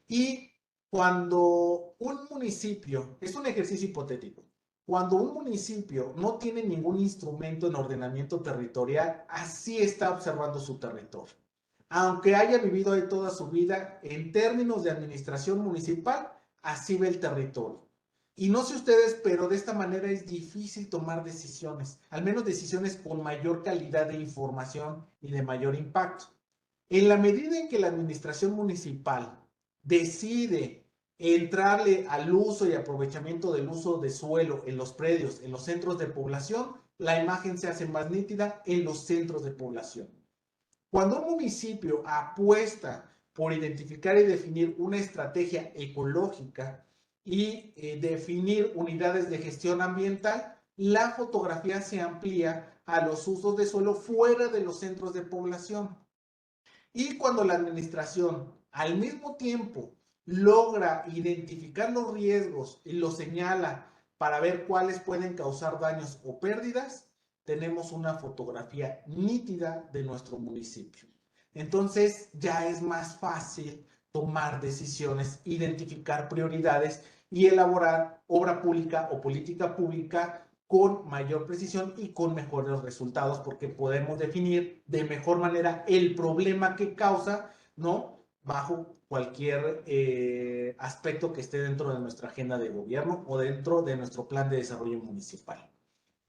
y cuando un municipio, es un ejercicio hipotético, cuando un municipio no tiene ningún instrumento en ordenamiento territorial, así está observando su territorio. Aunque haya vivido ahí toda su vida, en términos de administración municipal, así ve el territorio. Y no sé ustedes, pero de esta manera es difícil tomar decisiones, al menos decisiones con mayor calidad de información y de mayor impacto. En la medida en que la administración municipal decide entrarle al uso y aprovechamiento del uso de suelo en los predios, en los centros de población, la imagen se hace más nítida en los centros de población. Cuando un municipio apuesta por identificar y definir una estrategia ecológica y definir unidades de gestión ambiental, la fotografía se amplía a los usos de suelo fuera de los centros de población. Y cuando la administración al mismo tiempo logra identificar los riesgos y los señala para ver cuáles pueden causar daños o pérdidas, tenemos una fotografía nítida de nuestro municipio. Entonces ya es más fácil tomar decisiones, identificar prioridades y elaborar obra pública o política pública con mayor precisión y con mejores resultados, porque podemos definir de mejor manera el problema que causa, ¿no? Bajo cualquier aspecto que esté dentro de nuestra agenda de gobierno o dentro de nuestro plan de desarrollo municipal.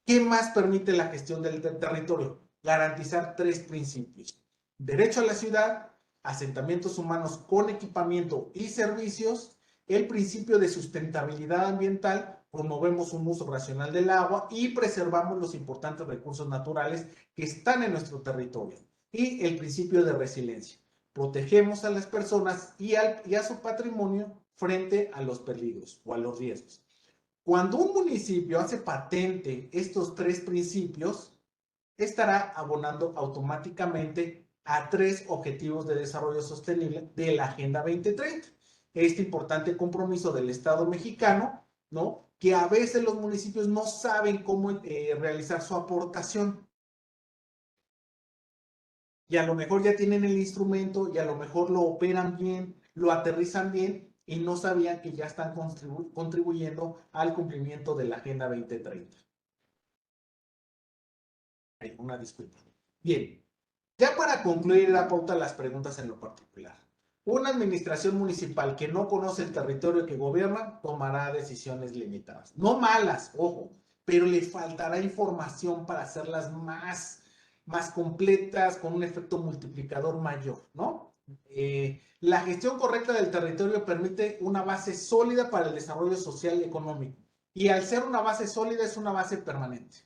¿Qué más permite la gestión del territorio? Garantizar tres principios: derecho a la ciudad, asentamientos humanos con equipamiento y servicios, el principio de sustentabilidad ambiental, promovemos un uso racional del agua y preservamos los importantes recursos naturales que están en nuestro territorio, y el principio de resiliencia, protegemos a las personas y a su patrimonio frente a los peligros o a los riesgos. Cuando un municipio hace patente estos tres principios, estará abonando automáticamente a tres objetivos de desarrollo sostenible de la Agenda 2030. Este importante compromiso del Estado mexicano, ¿no? Que a veces los municipios no saben cómo realizar su aportación. Y a lo mejor ya tienen el instrumento y a lo mejor lo operan bien, lo aterrizan bien y no sabían que ya están contribuyendo al cumplimiento de la Agenda 2030. Una disculpa. Bien, ya para concluir, da pauta a las preguntas en lo particular. Una administración municipal que no conoce el territorio que gobierna tomará decisiones limitadas. No malas, ojo, pero le faltará información para hacerlas más completas, con un efecto multiplicador mayor, ¿no? La gestión correcta del territorio permite una base sólida para el desarrollo social y económico. Y al ser una base sólida, es una base permanente,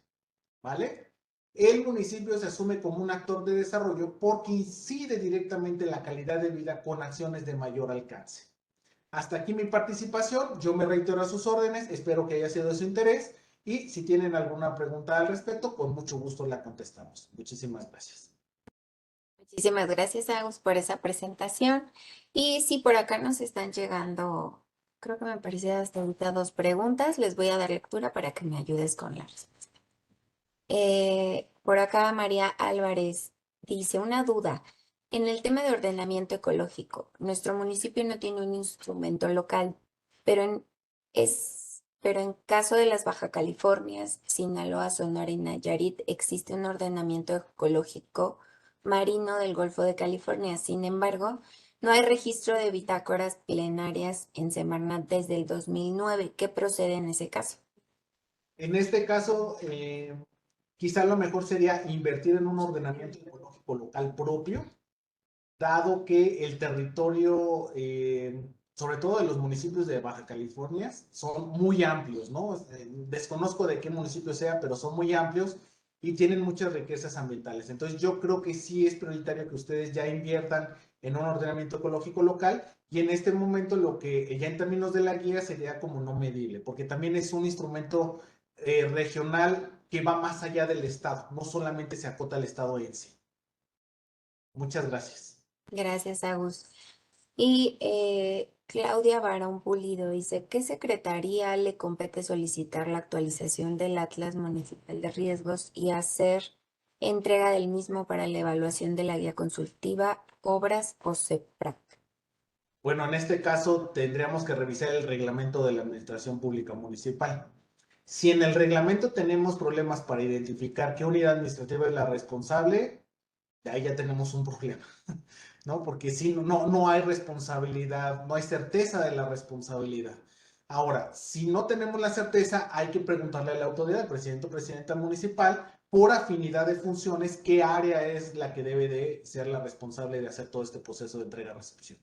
¿vale? El municipio se asume como un actor de desarrollo porque incide directamente en la calidad de vida con acciones de mayor alcance. Hasta aquí mi participación. Yo me reitero a sus órdenes. Espero que haya sido de su interés. Y si tienen alguna pregunta al respecto, con mucho gusto la contestamos. Muchísimas gracias. Muchísimas gracias, Agus, por esa presentación. Y sí, por acá nos están llegando, creo que me parece hasta ahorita dos preguntas. Les voy a dar lectura para que me ayudes con la respuesta. Por acá María Álvarez dice, una duda. En el tema de ordenamiento ecológico, nuestro municipio no tiene un instrumento local, pero en caso de las Baja Californias, Sinaloa, Sonora y Nayarit, existe un ordenamiento ecológico marino del Golfo de California. Sin embargo, no hay registro de bitácoras plenarias en Semarnat desde el 2009. ¿Qué procede en ese caso? En este caso, quizá lo mejor sería invertir en un ordenamiento ecológico local propio, dado que el territorio, sobre todo de los municipios de Baja California, son muy amplios, ¿no? Desconozco de qué municipio sea, pero son muy amplios y tienen muchas riquezas ambientales. Entonces yo creo que sí es prioritario que ustedes ya inviertan en un ordenamiento ecológico local, y en este momento lo que ya en términos de la guía sería como no medible, porque también es un instrumento regional que va más allá del estado, no solamente se acota al estado en sí. Muchas gracias. Gracias, Agus. Y Claudia Barón Pulido dice, ¿qué secretaría le compete solicitar la actualización del Atlas Municipal de Riesgos y hacer entrega del mismo para la evaluación de la guía consultiva, obras o CEPRAC? Bueno, en este caso tendríamos que revisar el reglamento de la Administración Pública Municipal. Si en el reglamento tenemos problemas para identificar qué unidad administrativa es la responsable, ahí ya tenemos un problema, ¿no? Porque si no hay responsabilidad, no hay certeza de la responsabilidad. Ahora, si no tenemos la certeza, hay que preguntarle a la autoridad, presidente o presidenta municipal, por afinidad de funciones, qué área es la que debe de ser la responsable de hacer todo este proceso de entrega-recepción.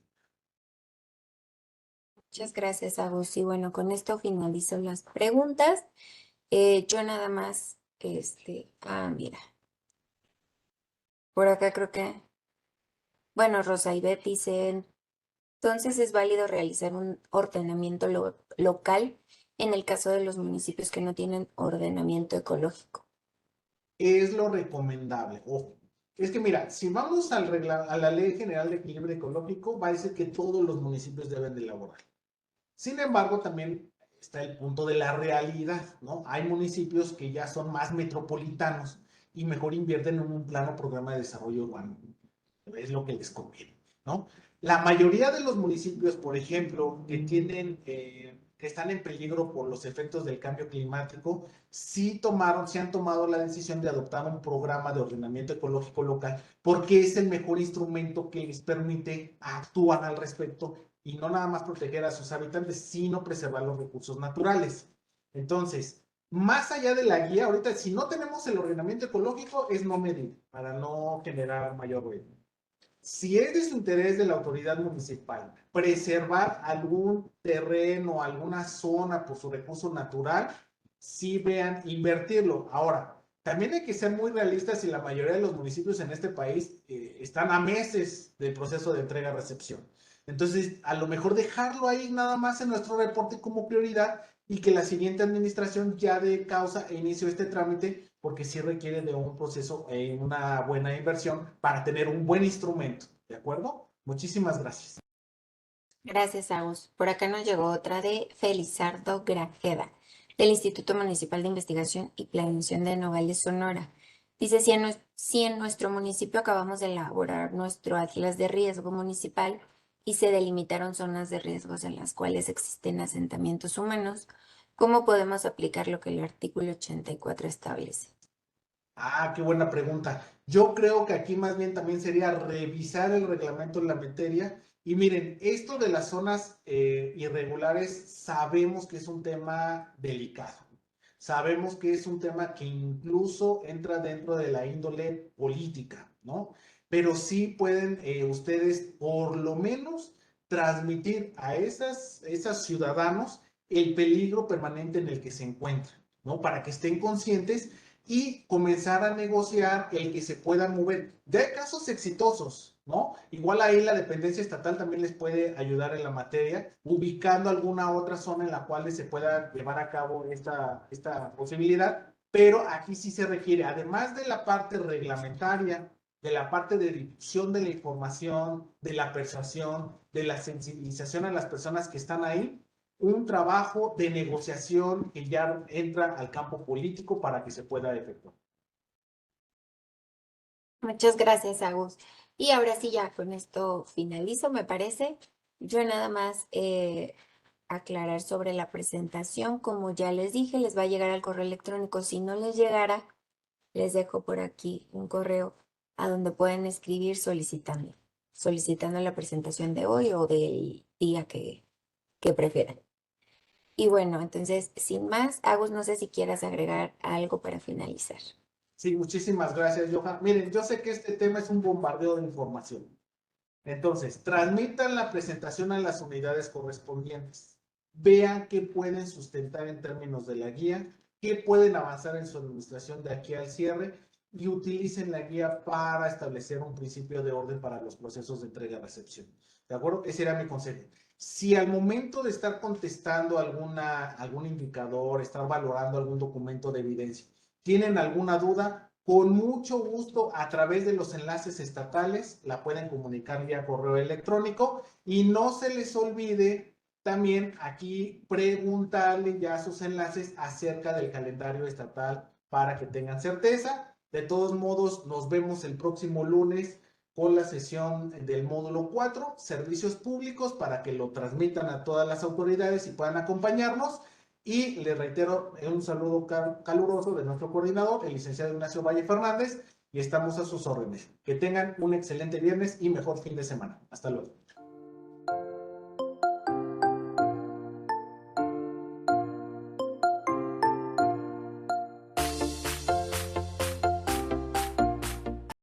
Muchas gracias, Agus. Y bueno, con esto finalizo las preguntas. Yo nada más, mira, por acá creo que, bueno, Rosa y Beth dicen, entonces es válido realizar un ordenamiento local en el caso de los municipios que no tienen ordenamiento ecológico. Es lo recomendable. Ojo, es que mira, si vamos a la Ley General de Equilibrio Ecológico, va a decir que todos los municipios deben de elaborar. Sin embargo, también está el punto de la realidad, ¿no? Hay municipios que ya son más metropolitanos y mejor invierten en un plano programa de desarrollo urbano. Es lo que les conviene, ¿no? La mayoría de los municipios, por ejemplo, que están en peligro por los efectos del cambio climático, sí han tomado la decisión de adoptar un programa de ordenamiento ecológico local porque es el mejor instrumento que les permite actuar al respecto y no nada más proteger a sus habitantes, sino preservar los recursos naturales. Entonces, más allá de la guía, ahorita si no tenemos el ordenamiento ecológico, es no medir para no generar mayor ruido. Si es de su interés de la autoridad municipal preservar algún terreno, alguna zona por su recurso natural, sí vean invertirlo. Ahora, también hay que ser muy realistas y la mayoría de los municipios en este país están a meses del proceso de entrega-recepción. Entonces, a lo mejor dejarlo ahí nada más en nuestro reporte como prioridad y que la siguiente administración ya dé causa e inicio este trámite, porque sí requiere de un proceso e una buena inversión para tener un buen instrumento. ¿De acuerdo? Muchísimas gracias. Gracias, Agus. Por acá nos llegó otra de Felizardo Grajeda, del Instituto Municipal de Investigación y Planeación de Nogales, Sonora. Dice, si en nuestro municipio acabamos de elaborar nuestro atlas de riesgo municipal y se delimitaron zonas de riesgos en las cuales existen asentamientos humanos, ¿cómo podemos aplicar lo que el artículo 84 establece? Ah, qué buena pregunta. Yo creo que aquí más bien también sería revisar el reglamento en la materia. Y miren, esto de las zonas irregulares sabemos que es un tema delicado. Sabemos que es un tema que incluso entra dentro de la índole política, ¿no? Pero sí pueden ustedes por lo menos transmitir a esas ciudadanos el peligro permanente en el que se encuentran, ¿no? Para que estén conscientes y comenzar a negociar el que se puedan mover. Ya hay casos exitosos, ¿no? Igual ahí la dependencia estatal también les puede ayudar en la materia, ubicando alguna otra zona en la cual se pueda llevar a cabo esta posibilidad, pero aquí sí se requiere, además de la parte reglamentaria, de la parte de difusión de la información, de la persuasión, de la sensibilización a las personas que están ahí, un trabajo de negociación que ya entra al campo político para que se pueda efectuar. Muchas gracias, Agus. Y ahora sí, ya con esto finalizo, me parece. Yo nada más aclarar sobre la presentación. Como ya les dije, les va a llegar al correo electrónico. Si no les llegara, les dejo por aquí un correo a donde pueden escribir solicitando la presentación de hoy o del día que prefieran. Y bueno, entonces, sin más, Agus, no sé si quieras agregar algo para finalizar. Sí, muchísimas gracias, Johan. Miren, yo sé que este tema es un bombardeo de información. Entonces, transmitan la presentación a las unidades correspondientes. Vean qué pueden sustentar en términos de la guía, qué pueden avanzar en su administración de aquí al cierre y utilicen la guía para establecer un principio de orden para los procesos de entrega-recepción. ¿De acuerdo? Ese era mi consejo. Si al momento de estar contestando algún indicador, estar valorando algún documento de evidencia, tienen alguna duda, con mucho gusto a través de los enlaces estatales la pueden comunicar vía correo electrónico y no se les olvide también aquí preguntarle ya sus enlaces acerca del calendario estatal para que tengan certeza. De todos modos, nos vemos el próximo lunes con la sesión del módulo 4, servicios públicos, para que lo transmitan a todas las autoridades y puedan acompañarnos. Y le reitero un saludo caluroso de nuestro coordinador, el licenciado Ignacio Valle Fernández, y estamos a sus órdenes. Que tengan un excelente viernes y mejor fin de semana. Hasta luego.